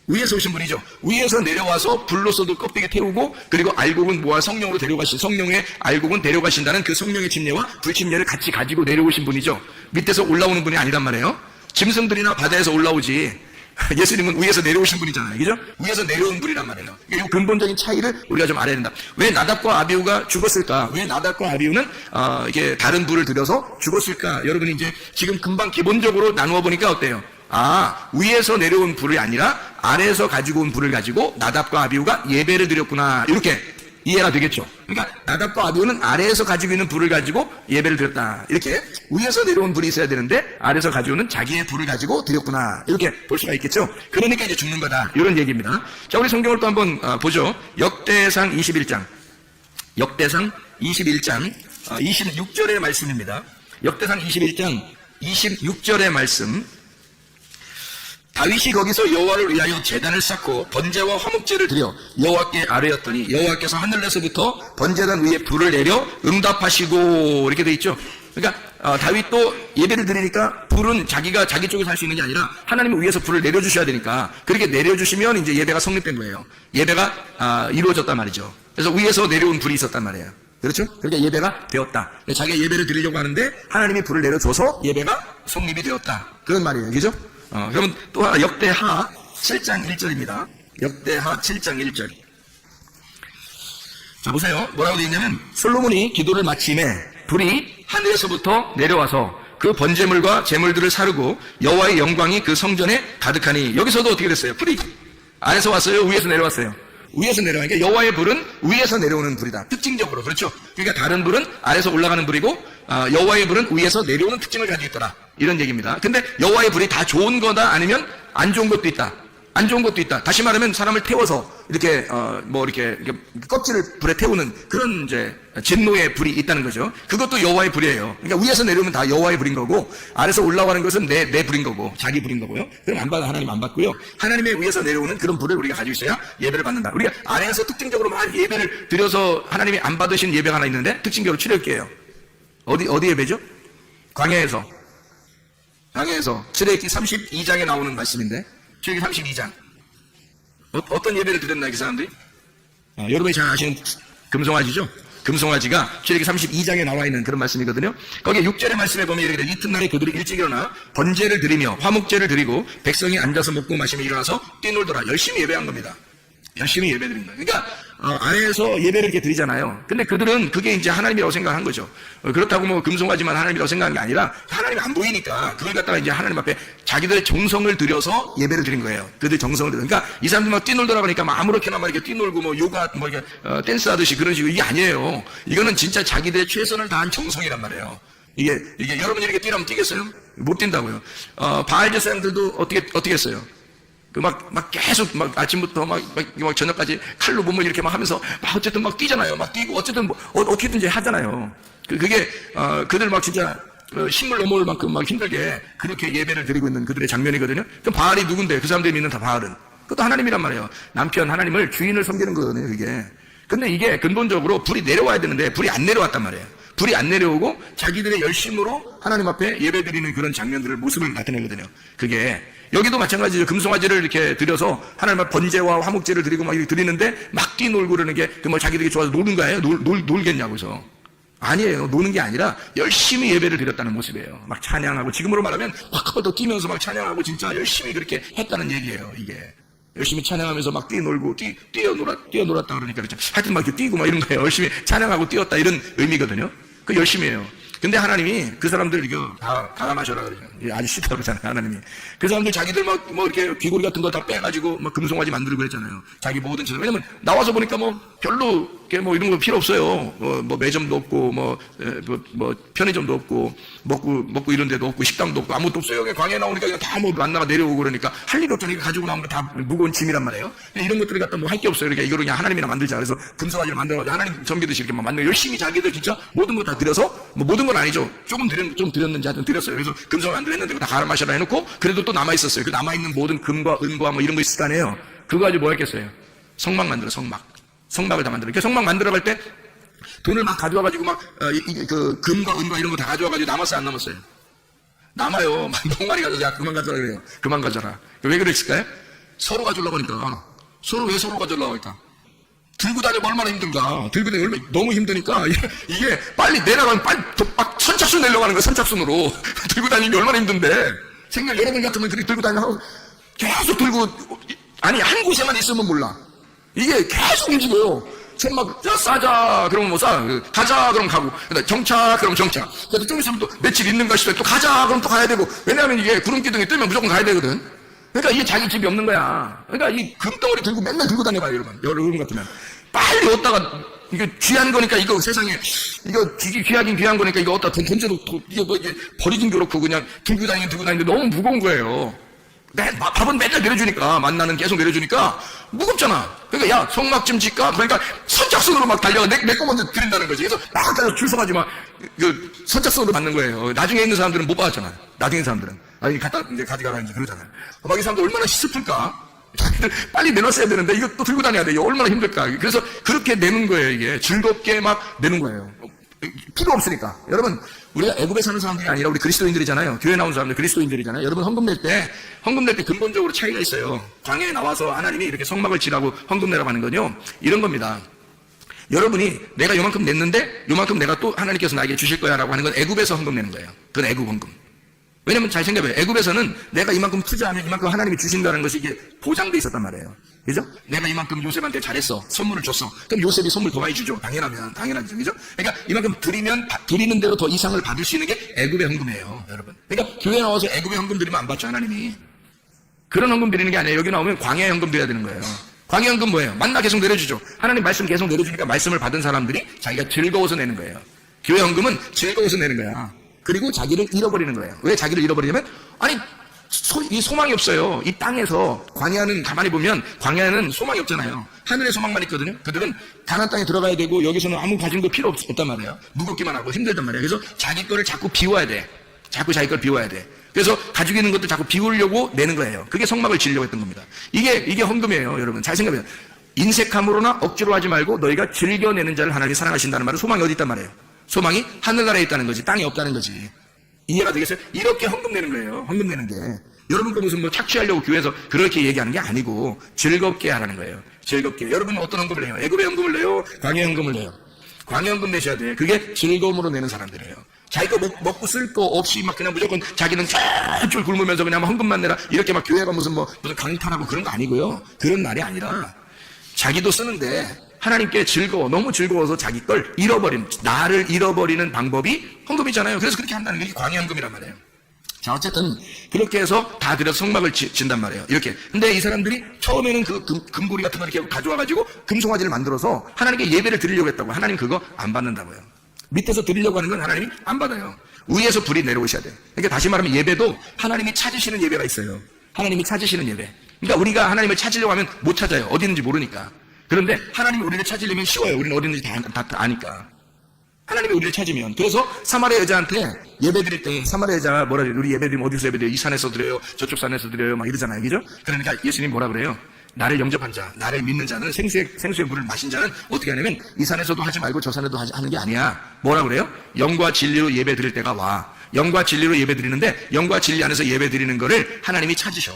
위에서 오신 분이죠. 위에서 내려와서 불로서도 껍데기 태우고, 그리고 알곡은 모아 성령으로 성령의 알곡은 데려가신다는 그 성령의 침례와 불침례를 같이 가지고 내려오신 분이죠. 밑에서 올라오는 분이 아니란 말이에요. 짐승들이나 바다에서 올라오지 예수님은 위에서 내려오신 분이잖아요. 그죠? 위에서 내려온 분이란 말이에요. 이 근본적인 차이를 우리가 좀 알아야 된다. 왜 나답과 아비후가 죽었을까? 왜 나답과 아비후는 이게 다른 불을 들여서 죽었을까? 여러분이 이제 지금 금방 기본적으로 나누어 보니까 어때요? 위에서 내려온 불이 아니라 아래에서 가지고 온 불을 가지고 나답과 아비후가 예배를 드렸구나. 이렇게 이해가 되겠죠. 그러니까 나답과 아비후는 아래에서 가지고 있는 불을 가지고 예배를 드렸다. 이렇게 위에서 내려온 불이 있어야 되는데 아래에서 가지고는 자기의 불을 가지고 드렸구나. 이렇게 볼 수가 있겠죠. 그러니까 이제 죽는 거다. 이런 얘기입니다. 자, 우리 성경을 또 한번 보죠. 역대상 21장. 역대상 21장 26절의 말씀입니다. 역대상 21장 26절의 말씀. 다윗이 거기서 여호와를 위하여 제단을 쌓고 번제와 화목제를 드려 여호와께 아뢰었더니 여호와께서 하늘에서부터 번제단 위에 불을 내려 응답하시고, 이렇게 돼 있죠. 그러니까 다윗도 예배를 드리니까 불은 자기가 자기 쪽에서 할 수 있는 게 아니라 하나님이 위에서 불을 내려주셔야 되니까, 그렇게 내려주시면 이제 예배가 성립된 거예요. 예배가 이루어졌단 말이죠. 그래서 위에서 내려온 불이 있었단 말이에요. 그렇죠? 그러니까 예배가 되었다. 자기가 예배를 드리려고 하는데 하나님이 불을 내려줘서 예배가 성립이 되었다. 그런 말이에요. 그죠? 그러면 또 하나, 역대하 7장 1절입니다. 역대하 7장 1절. 자, 보세요. 뭐라고 되어 있냐면, 솔로몬이 기도를 마침에 불이 하늘에서부터 내려와서 그 번제물과 제물들을 사르고 여호와의 영광이 그 성전에 가득하니. 여기서도 어떻게 됐어요? 불이 아래서 왔어요? 위에서 내려왔어요? 위에서 내려가니까 여호와의 불은 위에서 내려오는 불이다. 특징적으로. 그렇죠? 그러니까 다른 불은 아래서 올라가는 불이고, 여호와의 불은 위에서 내려오는 특징을 가지고 있더라. 이런 얘기입니다. 근데 여호와의 불이 다 좋은 거다, 아니면 안 좋은 것도 있다. 안 좋은 것도 있다. 다시 말하면 사람을 태워서 이렇게 이렇게 껍질을 불에 태우는 그런 이제 진노의 불이 있다는 거죠. 그것도 여호와의 불이에요. 그러니까 위에서 내려오면 다 여호와의 불인 거고, 아래서 올라가는 것은 내 불인 거고, 자기 불인 거고요. 그럼 안 받아, 하나님 안 받고요. 하나님의 위에서 내려오는 그런 불을 우리가 가지고 있어야 예배를 받는다. 우리가 아래에서 특징적으로 막 예배를 드려서 하나님이 안 받으신 예배가 하나 있는데, 특징적으로 출애굽기예요. 어디 예배죠? 광야에서 출애굽기 32장에 나오는 말씀인데, 출애굽기 32장. 어떤 예배를 드렸나요, 그 사람들이? 여러분이 잘 아시는 금송아지죠? 금송아지가 출애굽기 32장에 나와 있는 그런 말씀이거든요. 거기에 6절의 말씀에 보면 이렇게 돼. 이튿날에 그들이 일찍 일어나 번제를 드리며 화목제를 드리고 백성이 앉아서 먹고 마시며 일어나서 뛰놀더라. 열심히 예배한 겁니다. 열심히 예배 드린 거예요. 그러니까 아래에서 예배를 이렇게 드리잖아요. 근데 그들은 그게 이제 하나님이라고 생각한 거죠. 그렇다고 뭐 금송아지만 하나님이라고 생각한 게 아니라, 하나님이 안 보이니까 그걸 갖다가 이제 하나님 앞에 자기들의 정성을 들여서 예배를 드린 거예요. 그들 정성을 들여. 그러니까 이 사람들 막 뛰놀더라 그러니까 막 아무렇게나 막 이렇게 뛰놀고 뭐 요가 뭐 이렇게 댄스 하듯이 그런 식으로, 이게 아니에요. 이거는 진짜 자기들의 최선을 다한 정성이란 말이에요. 이게 여러분이 이렇게 뛰라면 뛰겠어요? 못 뛴다고요. 바알제 사람들도 어떻게 했어요? 막 계속 아침부터 막 저녁까지 칼로 몸을 이렇게 막 하면서 막 어쨌든 막 뛰잖아요. 막 뛰고 어쨌든 뭐 어떻게든지 하잖아요. 그게 그들 막 진짜 식물 넘어올 만큼 막 힘들게 그렇게 예배를 드리고 있는 그들의 장면이거든요. 그럼 바알이 누군데? 그 사람들이 믿는 다 바알은 그것도 하나님이란 말이에요. 남편 하나님을, 주인을 섬기는 거거든요, 그게. 근데 이게 근본적으로 불이 내려와야 되는데 불이 안 내려왔단 말이에요. 불이 안 내려오고 자기들의 열심으로 하나님 앞에 예배 드리는 그런 장면들을, 모습을 나타내거든요. 그게 여기도 마찬가지죠. 금송아지를 이렇게 드려서 하나님 앞에 번제와 화목제를 드리고 막 이렇게 드리는데 막 뛰놀고 그러는 게 그 뭐 자기들이 좋아서 노는 거예요? 놀겠냐고 해서. 아니에요. 노는 게 아니라 열심히 예배를 드렸다는 모습이에요. 막 찬양하고, 지금으로 말하면 막 더 뛰면서 막 찬양하고 진짜 열심히 그렇게 했다는 얘기예요, 이게. 열심히 찬양하면서 막 뛰놀고 뛰어놀았다 그러니까 그렇죠. 하여튼 막 이렇게 뛰고 막 이런 거예요. 열심히 찬양하고 뛰었다, 이런 의미거든요. 그 열심히 해요. 근데 하나님이 그 사람들 이거 다 마셔라 그러죠. 아주 싫다 그러잖아요, 하나님이. 그 사람들 자기들 뭐 이렇게 귀고리 같은 거 다 빼가지고 막 금송아지 만들고 그랬잖아요. 자기 모든 재산. 왜냐면 나와서 보니까 뭐 별로 뭐 이런 거 필요 없어요. 뭐 매점도 없고 뭐 편의점도 없고 먹고 이런 데도 없고 식당도 없고 아무것도 없어요. 그냥 광야에 나오니까 그냥 다 뭐 만나가 내려오고 그러니까 할 일 없잖아요. 가지고 나오는 거 다 무거운 짐이란 말이에요. 이런 것들을 갖다 뭐 할 게 없어요. 그러니까 이거를 그냥 하나님이나 만들자. 그래서 금송아지를 만들어가지고 하나님 섬기듯이 이렇게 막 만들고 열심히 자기들 진짜 모든 거 다 드려서, 뭐 모든 건 아니죠. 좀 드렸는지 하여튼 드렸어요. 그래서 금송을 안 드렸는데 다 갈아 마셔라 해놓고 그래도 또 남아있었어요. 그 남아있는 모든 금과 은과 뭐 이런 거 있을 거 아니에요. 그거 가지고 뭐 했겠어요? 성막 만들어, 성막을 다 만들어. 성막 만들어갈 때 돈을 막 가져와가지고 그 금과 은과 이런 거 다 가져와가지고 남았어요, 안 남았어요? 남아요. 막 너무 많이 가져서, 야, 그만 가져라 그래요. 그만 가져라. 왜 그랬을까요? 서로 가져오려고 하니까. 왜 서로 가져오려고 할까? 들고 다니면 얼마나 힘든가. 들고 다니면 너무 힘드니까 이게 빨리 내려가면 빨리 막 선착순 내려고 하는 거야, 선착순으로. 들고 다니는 게 얼마나 힘든데. 생각 여러분 같으면 그렇게 들고 다니고 계속 들고, 아니 한 곳에만 있으면 몰라. 이게 계속 움직여요. 막 싸자 그러면 뭐 싸, 가자 그럼 가고, 정차 그럼 정차. 그래도 좀 있으면 또 며칠 있는가 싶어요. 또 가자 그럼 또 가야 되고. 왜냐하면 이게 구름기둥이 뜨면 무조건 가야 되거든. 그러니까 이게 자기 집이 없는 거야. 그러니까 이 금덩어리 들고 맨날 들고 다녀봐요, 여러분 같으면. 빨리 얻다가, 이거 귀한 거니까, 이거 세상에, 이거 귀하긴 귀한 거니까, 이거 얻다 던져놓고, 이게 버리긴 그렇고, 그냥 들고 다니는데 너무 무거운 거예요. 밥은 맨날 내려주니까, 만나는 계속 내려주니까, 무겁잖아. 그러니까, 야, 성막 좀 짓까? 그러니까, 선착순으로 막 달려가, 내 거 먼저 드린다는 거지. 그래서 막 달려 줄 서가지고 막, 선착순으로 받는 거예요. 나중에 있는 사람들은 못 받았잖아. 나중에 있는 사람들은. 아니, 이제 가져가라, 이제 그러잖아요. 막 이 사람들 얼마나 슬플까? 빨리 내놨어야 되는데 이것도 들고 다녀야 돼. 얼마나 힘들까. 그래서 그렇게 내는 거예요. 이게 즐겁게 막 내는 거예요. 필요 없으니까. 여러분, 우리가 애굽에 사는 사람들이 아니라 우리 그리스도인들이잖아요. 교회 나온 사람들 그리스도인들이잖아요. 여러분 헌금 낼 때 근본적으로 차이가 있어요. 광야에 나와서 하나님이 이렇게 성막을 지라고 헌금 내라고 하는 건요, 이런 겁니다. 여러분이 내가 요만큼 냈는데 요만큼 내가 또 하나님께서 나에게 주실 거야 라고 하는 건 애굽에서 헌금 내는 거예요. 그건 애굽 헌금. 왜냐면 잘 생각해봐요. 애굽에서는 내가 이만큼 투자하면 이만큼 하나님이 주신다는 것이 이게 보장돼 있었단 말이에요. 그죠? 내가 이만큼 요셉한테 잘했어. 선물을 줬어. 그럼 요셉이 선물 더 많이 주죠. 당연하죠. 그죠? 그러니까 이만큼 드리는 대로 더 이상을 받을 수 있는 게 애굽의 헌금이에요, 여러분. 그러니까 교회 나와서 애굽의 헌금 드리면 안 받죠, 하나님이. 그런 헌금 드리는 게 아니에요. 여기 나오면 광야의 헌금 드려야 되는 거예요. 광야의 헌금 뭐예요? 만나 계속 내려주죠. 하나님 말씀 계속 내려주니까 말씀을 받은 사람들이 자기가 즐거워서 내는 거예요. 교회 헌금은 즐거워서 내는 거야. 그리고 자기를 잃어버리는 거예요. 왜 자기를 잃어버리냐면, 아니 이 소망이 없어요. 이 땅에서 광야는 가만히 보면 광야는 소망이 없잖아요. 하늘에 소망만 있거든요. 그들은 가나안 땅에 들어가야 되고 여기서는 아무 가진 거 필요 없단 말이에요. 무겁기만 하고 힘들단 말이에요. 그래서 자기 거를 자꾸 비워야 돼. 자꾸 자기 걸 비워야 돼. 그래서 가지고 있는 것도 자꾸 비우려고 내는 거예요. 그게 성막을 지으려고 했던 겁니다. 이게 헌금이에요, 여러분. 잘 생각해요. 인색함으로나 억지로 하지 말고 너희가 즐겨내는 자를 하나님이 사랑하신다는 말은 소망이 어디 있단 말이에요. 소망이 하늘나라에 있다는 거지, 땅에 없다는 거지. 이해가 되겠어요? 이렇게 헌금 내는 거예요. 헌금 내는 게. 여러분 거 무슨 뭐 착취하려고 교회에서 그렇게 얘기하는 게 아니고 즐겁게 하라는 거예요. 즐겁게. 여러분은 어떤 헌금을 내요? 애굽의 헌금을 내요? 광야 헌금을 내요? 광야 헌금 내셔야 돼요. 그게 즐거움으로 내는 사람들이에요. 자기 거 먹고 쓸 거 없이 막 그냥 무조건 자기는 쫄쫄 굶으면서 그냥 헌금만 내라. 이렇게 막 교회가 무슨 강탈하고 그런 거 아니고요. 그런 말이 아니라 자기도 쓰는데 하나님께 너무 즐거워서 자기 걸 나를 잃어버리는 방법이 헌금이잖아요. 그래서 그렇게 한다는 게 광야 헌금이란 말이에요. 자, 어쨌든 그렇게 해서 다 들여서 성막을 진단 말이에요. 이렇게. 근데 이 사람들이 처음에는 그 금고리 같은 거 이렇게 가져와가지고 금송아지를 만들어서 하나님께 예배를 드리려고 했다고. 하나님 그거 안 받는다고요. 밑에서 드리려고 하는 건 하나님이 안 받아요. 위에서 불이 내려오셔야 돼요. 그러니까 다시 말하면 예배도 하나님이 찾으시는 예배가 있어요. 하나님이 찾으시는 예배. 그러니까 우리가 하나님을 찾으려고 하면 못 찾아요. 어디 있는지 모르니까. 그런데 하나님이 우리를 찾으려면 쉬워요. 우리는 어디 있는지 다 아니까. 하나님이 우리를 찾으면. 그래서 사마리아 여자한테 예배 드릴 때 사마리아 여자가 뭐라 그래요? 우리 예배 드리면 어디서 예배 드려요? 이 산에서 드려요? 저쪽 산에서 드려요? 막 이러잖아요. 그죠? 그러니까 예수님 뭐라 그래요? 나를 영접한 자, 나를 믿는 자는 생수의 물을 마신 자는 어떻게 하냐면 이 산에서도 하지 말고 저 산에도 하는 게 아니야. 뭐라 그래요? 영과 진리로 예배 드릴 때가 와. 영과 진리로 예배 드리는데 영과 진리 안에서 예배 드리는 거를 하나님이 찾으셔.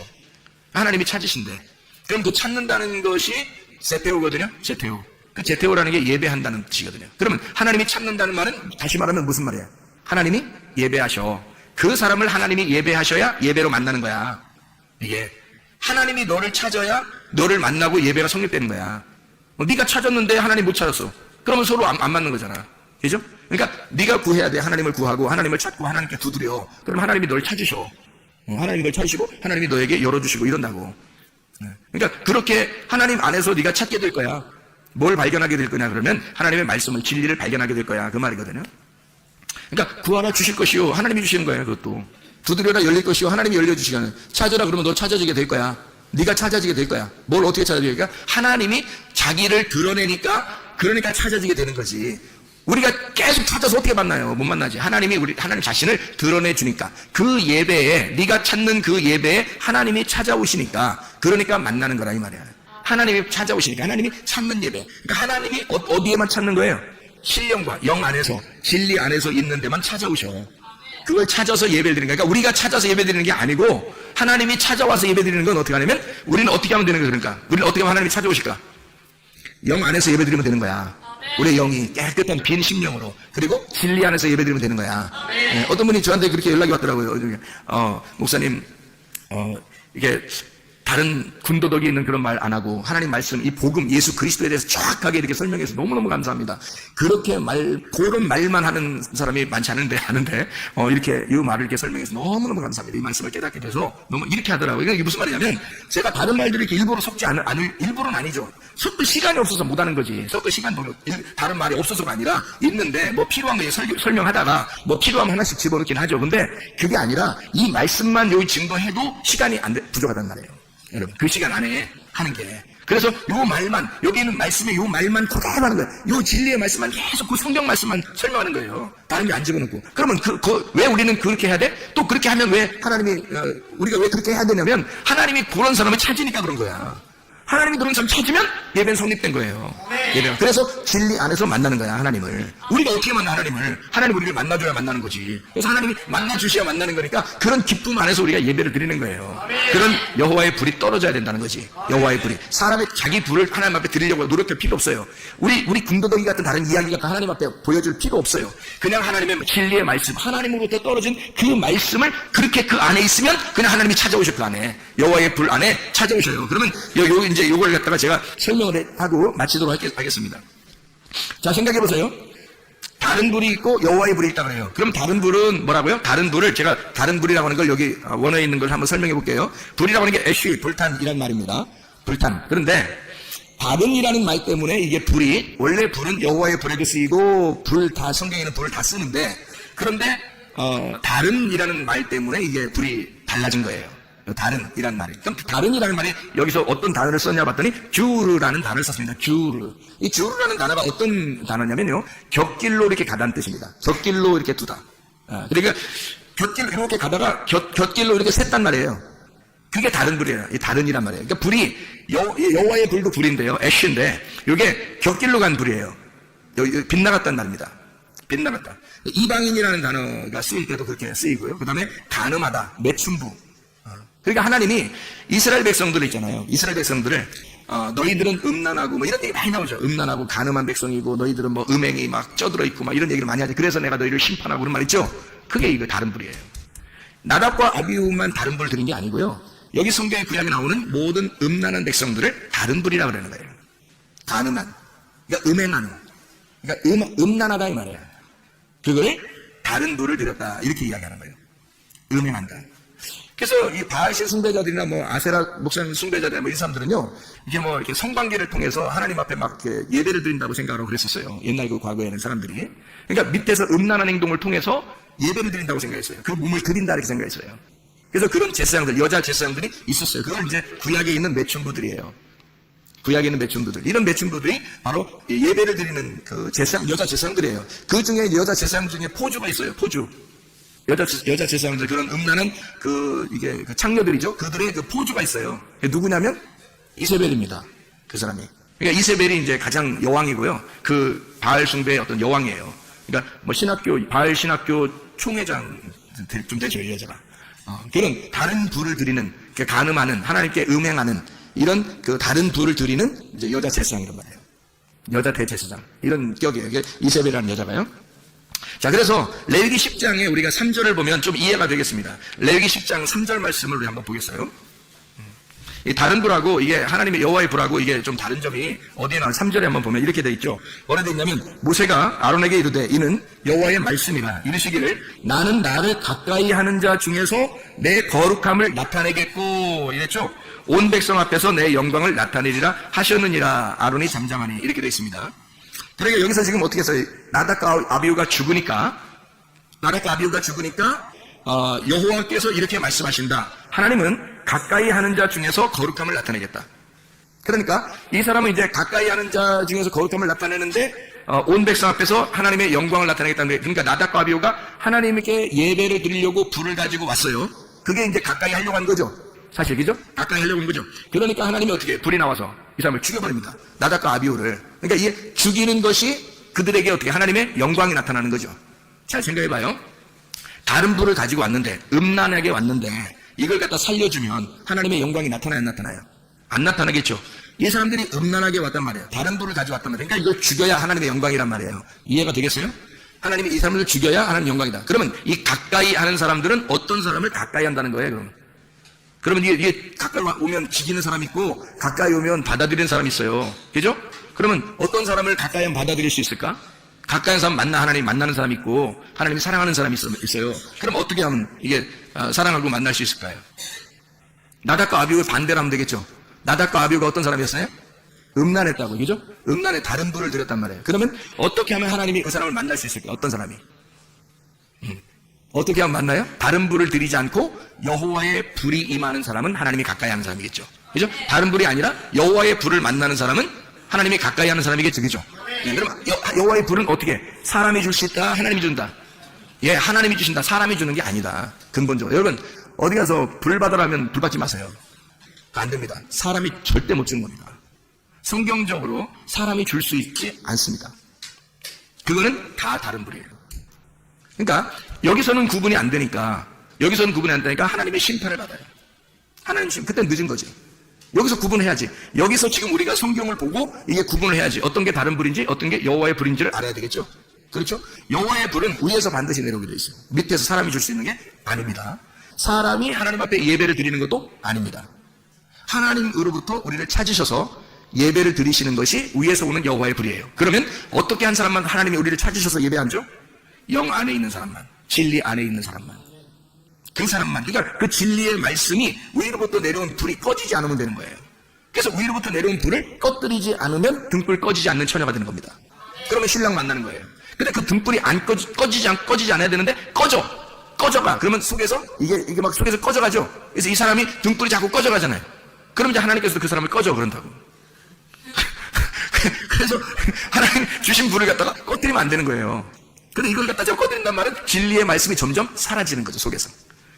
하나님이 찾으신대. 그럼 그 찾는다는 것이 세테오거든요. 세테오. 그 제테오라는 게 예배한다는 뜻이거든요. 그러면 하나님이 찾는다는 말은 다시 말하면 무슨 말이에요? 하나님이 예배하셔. 그 사람을 하나님이 예배하셔야 예배로 만나는 거야. 이게 하나님이 너를 찾아야 너를 만나고 예배가 성립되는 거야. 네가 찾았는데 하나님 못 찾았어. 그러면 서로 안 맞는 거잖아. 그죠? 그러니까 네가 구해야 돼. 하나님을 구하고 하나님을 찾고 하나님께 두드려. 그럼 하나님이 널 찾으셔. 하나님이 널 찾으시고 하나님이 너에게 열어주시고 이런다고. 그러니까 그렇게 하나님 안에서 네가 찾게 될 거야. 뭘 발견하게 될 거냐 그러면 하나님의 말씀을 진리를 발견하게 될 거야. 그 말이거든요. 그러니까 구하라 주실 것이요. 하나님이 주시는 거예요. 그것도. 두드려라 열릴 것이요. 하나님이 열려주시는. 찾으라 그러면 너 찾아지게 될 거야. 네가 찾아지게 될 거야. 뭘 어떻게 찾아지게? 하나님이 자기를 드러내니까 그러니까 찾아지게 되는 거지. 우리가 계속 찾아서 어떻게 만나요? 못 만나지. 하나님 자신을 드러내 주니까 그 예배에 네가 찾는 그 예배에 하나님이 찾아오시니까 그러니까 만나는 거라 이 말이야. 하나님이 찾아오시니까 하나님이 찾는 예배. 그러니까 하나님이 어디에만 찾는 거예요? 신령과 영 안에서 진리 안에서 있는 데만 찾아오셔. 그걸 찾아서 예배를 드리는 거야. 그러니까 우리가 찾아서 예배 드리는 게 아니고 하나님이 찾아와서 예배 드리는 건 어떻게 하냐면 우리는 어떻게 하면 되는 거야. 그러니까 우리는 어떻게 하면 하나님이 찾아오실까? 영 안에서 예배 드리면 되는 거야. 우리의 영이 깨끗한 빈 심령으로 그리고 진리 안에서 예배 드리면 되는 거야. 네, 어떤 분이 저한테 그렇게 연락이 왔더라고요. 목사님 이게 다른 군더더기 있는 그런 말 안 하고 하나님 말씀 이 복음 예수 그리스도에 대해서 정확하게 이렇게 설명해서 너무너무 감사합니다. 그렇게 그런 말만 하는 사람이 많지 않은데 이렇게 이 말을 이렇게 설명해서 너무너무 감사합니다. 이 말씀을 깨닫게 돼서 너무 이렇게 하더라고요. 이게 무슨 말이냐면 제가 다른 말들을 이렇게 일부러 섞지 않을 일부러는 아니죠. 섞을 시간이 없어서 못 하는 거지. 섞을 시간도 다른 말이 없어서가 아니라 있는데 뭐 필요한 거 설명하다가 뭐 필요하면 하나씩 집어넣긴 하죠. 근데 그게 아니라 이 말씀만 여기 증거해도 시간이 부족하단 말이에요. 여러분, 그 시간 안에 하는 게. 그래서 요 말만, 여기 있는 말씀에 요 말만 그대로 하는 거예요. 요 진리의 말씀만 계속 그 성경 말씀만 설명하는 거예요. 다른 게 안 집어넣고. 그러면 왜 우리는 그렇게 해야 돼? 또 그렇게 하면 왜 하나님이, 우리가 왜 그렇게 해야 되냐면 하나님이 그런 사람을 찾으니까 그런 거야. 하나님이 그런 사람 찾으면 예배는 성립된 거예요. 예배는. 그래서 진리 안에서 만나는 거야, 하나님을. 우리가 어떻게 만나, 하나님을? 하나님 우리를 만나줘야 만나는 거지. 그래서 하나님이 만나주셔야 만나는 거니까 그런 기쁨 안에서 우리가 예배를 드리는 거예요. 그런 여호와의 불이 떨어져야 된다는 거지. 여호와의 불이. 사람의 자기 불을 하나님 앞에 드리려고 노력할 필요 없어요. 우리 군더더기 같은 다른 이야기 같은 하나님 앞에 보여줄 필요 없어요. 그냥 하나님의 진리의 말씀, 하나님으로부터 떨어진 그 말씀을 그렇게 그 안에 있으면 그냥 하나님이 찾아오셔, 그 안에. 여호와의 불 안에 찾아오셔요. 그러면 이제 요걸 갖다가 제가 설명을 하고 마치도록 하겠습니다. 자, 생각해 보세요. 다른 불이 있고 여호와의 불이 있다 그래요. 그럼 다른 불은 뭐라고요? 다른 불을 제가 다른 불이라고 하는 걸 여기 원어에 있는 걸 한번 설명해 볼게요. 불이라고 하는 게 애쉬, 불탄이란 말입니다. 불탄. 그런데 다른이라는 말 때문에 이게 불이 원래 불은 여호와의 불에도 쓰이고 성경에는 불을 다 쓰는데 그런데 다른이라는 말 때문에 이게 불이 달라진 거예요. 다른이란 말이에요. 그럼 다른이라는 말이 여기서 어떤 단어를 썼냐 봤더니 주르라는 단어를 썼습니다. 주르. 이 주르라는 단어가 어떤 단어냐면요. 곁길로 이렇게 가다는 뜻입니다. 곁길로 이렇게 두다. 그러니까 곁길로 이렇게 가다가 곁길로 이렇게 샜단 말이에요. 그게 다른 불이에요. 이 다른이란 말이에요. 그러니까 불이 여호와의 불도 불인데요. 애쉬인데 이게 곁길로 간 불이에요. 빗나갔단 말입니다. 빗나갔다. 이방인이라는 단어가 쓰일 때도 그렇게 쓰이고요. 그 다음에 간음하다, 매춘부. 그러니까 하나님이 이스라엘 백성들 있잖아요. 이스라엘 백성들을 너희들은 음란하고 뭐 이런 얘기 많이 나오죠. 음란하고 간음한 백성이고 너희들은 뭐 음행이 막 쪄들어 있고 막 이런 얘기를 많이 하죠. 그래서 내가 너희를 심판하고 그런 말 있죠. 그게 이거 다른 불이에요. 나답과 아비후만 다른 불 드린 게 아니고요. 여기 성경의 구약에 나오는 모든 음란한 백성들을 다른 불이라고 그러는 거예요. 간음한, 그러니까 음행하는, 그러니까 음란하다 이 말이에요. 그거를 다른 불을 드렸다 이렇게 이야기하는 거예요. 음행한다. 그래서 이 바알신 숭배자들이나 뭐 아세라 목사님 숭배자들 뭐 이 사람들은요, 이게 뭐 이렇게 성관계를 통해서 하나님 앞에 막 이렇게 예배를 드린다고 생각하고 그랬었어요. 옛날 그 과거에는 사람들이. 그러니까 밑에서 음란한 행동을 통해서 예배를 드린다고 생각했어요. 그 몸을 드린다 이렇게 생각했어요. 그래서 그런 제사장들, 여자 제사장들이 있었어요. 그건 이제 구약에 있는 매춘부들이에요. 구약에 있는 매춘부들. 이런 매춘부들이 바로 예배를 드리는 그 제사장, 여자 제사장들이에요. 그 중에 여자 제사장 중에 포주가 있어요. 포주. 여자 제사장들, 그런 음란한 이게 창녀들이죠. 그들의 그 포주가 있어요. 누구냐면 이세벨입니다. 그 사람이. 그러니까 이세벨이 이제 가장 여왕이고요. 그 바알 숭배의 어떤 여왕이에요. 그러니까 뭐 바알 신학교 총회장 좀 되죠, 이 여자가. 그런 다른 불을 드리는, 간음하는, 하나님께 음행하는 이런 그 다른 불을 드리는 이제 여자 제사장이란 말이에요. 여자 대제사장. 이런 격이에요. 이게 이세벨이라는 여자가요. 자, 그래서 레위기 10장에 우리가 3절을 보면 좀 이해가 되겠습니다. 레위기 10장 3절 말씀을 우리 한번 보겠어요. 이 다른 불하고 이게 하나님의 여호와의 불하고 이게 좀 다른 점이 어디에 나와 3절에 한번 보면 이렇게 되어 있죠. 뭐라 되어 있냐면 모세가 아론에게 이르되 이는 여호와의 말씀이라 이르시기를 나는 나를 가까이 하는 자 중에서 내 거룩함을 나타내겠고 이랬죠. 온 백성 앞에서 내 영광을 나타내리라 하셨느니라. 아론이 잠잠하니 이렇게 되어 있습니다. 그러니까 여기서 지금 어떻게 해서 나답과 아비후가 죽으니까 여호와께서 이렇게 말씀하신다. 하나님은 가까이 하는 자 중에서 거룩함을 나타내겠다. 그러니까 이 사람은 이제 가까이 하는 자 중에서 거룩함을 나타내는데 온 백성 앞에서 하나님의 영광을 나타내겠다는 거예요. 그러니까 나답과 아비후가 하나님께 예배를 드리려고 불을 가지고 왔어요. 그게 이제 가까이 하려고 한 거죠. 사실 그죠? 가까이 하려고 한 거죠. 그러니까 하나님이 어떻게 불이 나와서 이 사람을 죽여버립니다. 나답과 아비후를. 그러니까 이게 죽이는 것이 그들에게 어떻게 하나님의 영광이 나타나는 거죠. 잘 생각해봐요. 다른 불을 가지고 왔는데, 음란하게 왔는데 이걸 갖다 살려주면 하나님의 영광이 나타나요, 안 나타나요? 안 나타나겠죠. 이 사람들이 음란하게 왔단 말이에요. 다른 불을 가지고 왔단 말이에요. 그러니까 이걸 죽여야 하나님의 영광이란 말이에요. 이해가 되겠어요? 하나님이 이 사람들을 죽여야 하나님의 영광이다. 그러면 이 가까이 하는 사람들은 어떤 사람을 가까이 한다는 거예요, 그러면 이게 가까이 오면 죽이는 사람이 있고 가까이 오면 받아들이는 사람이 있어요. 그죠? 그러면 어떤 사람을 가까이 하면 받아들일 수 있을까? 가까이 하는 사람 하나님 만나는 사람이 있고 하나님이 사랑하는 사람이 있어요. 그럼 어떻게 하면 이게 사랑하고 만날 수 있을까요? 나답과 아비후가 반대로 하면 되겠죠. 나답과 아비후가 어떤 사람이었어요? 음란했다고, 그죠? 음란에 다른 불을 드렸단 말이에요. 그러면 어떻게 하면 하나님이 그 사람을 만날 수 있을까요? 어떤 사람이? 어떻게 하면 만나요? 다른 불을 드리지 않고 여호와의 불이 임하는 사람은 하나님이 가까이 하는 사람이겠죠. 그죠? 다른 불이 아니라 여호와의 불을 만나는 사람은 하나님이 가까이 하는 사람이겠죠. 그죠? 네, 그럼 여호와의 불은 어떻게? 사람이 줄 수 있다, 하나님이 준다. 예, 하나님이 주신다, 사람이 주는 게 아니다. 근본적으로. 여러분, 어디 가서 불 받으라면 불 받지 마세요. 안 됩니다. 사람이 절대 못 주는 겁니다. 성경적으로 사람이 줄 수 있지 않습니다. 그거는 다 다른 불이에요. 그러니까 여기서는 구분이 안 되니까 하나님의 심판을 받아요. 하나님 심판, 그때 늦은 거지. 여기서 구분해야지. 여기서 지금 우리가 성경을 보고 이게 구분을 해야지. 어떤 게 다른 불인지 어떤 게 여호와의 불인지를 알아야 되겠죠. 그렇죠? 여호와의 불은 위에서 반드시 내려오게 돼 있어요. 밑에서 사람이 줄 수 있는 게 아닙니다. 사람이 하나님 앞에 예배를 드리는 것도 아닙니다. 하나님으로부터 우리를 찾으셔서 예배를 드리시는 것이 위에서 오는 여호와의 불이에요. 그러면 어떻게 한 사람만 하나님이 우리를 찾으셔서 예배하죠? 영 안에 있는 사람만, 진리 안에 있는 사람만, 그 사람만. 그러니까 그 진리의 말씀이 위로부터 내려온 불이 꺼지지 않으면 되는 거예요. 그래서 위로부터 내려온 불을 꺼뜨리지 않으면 등불 꺼지지 않는 처녀가 되는 겁니다. 그러면 신랑 만나는 거예요. 근데 그 등불이 안 꺼지지 않아야 되는데 꺼져 꺼져가. 그러면 속에서 이게 막 속에서 꺼져가죠. 그래서 이 사람이 등불이 자꾸 꺼져가잖아요. 그럼 이제 하나님께서 그 사람을 꺼져 그런다고. 그래서 하나님 주신 불을 갖다가 꺼뜨리면 안 되는 거예요. 근데 이걸 갖다 제가 꺼뜨린단 말은 진리의 말씀이 점점 사라지는 거죠, 속에서.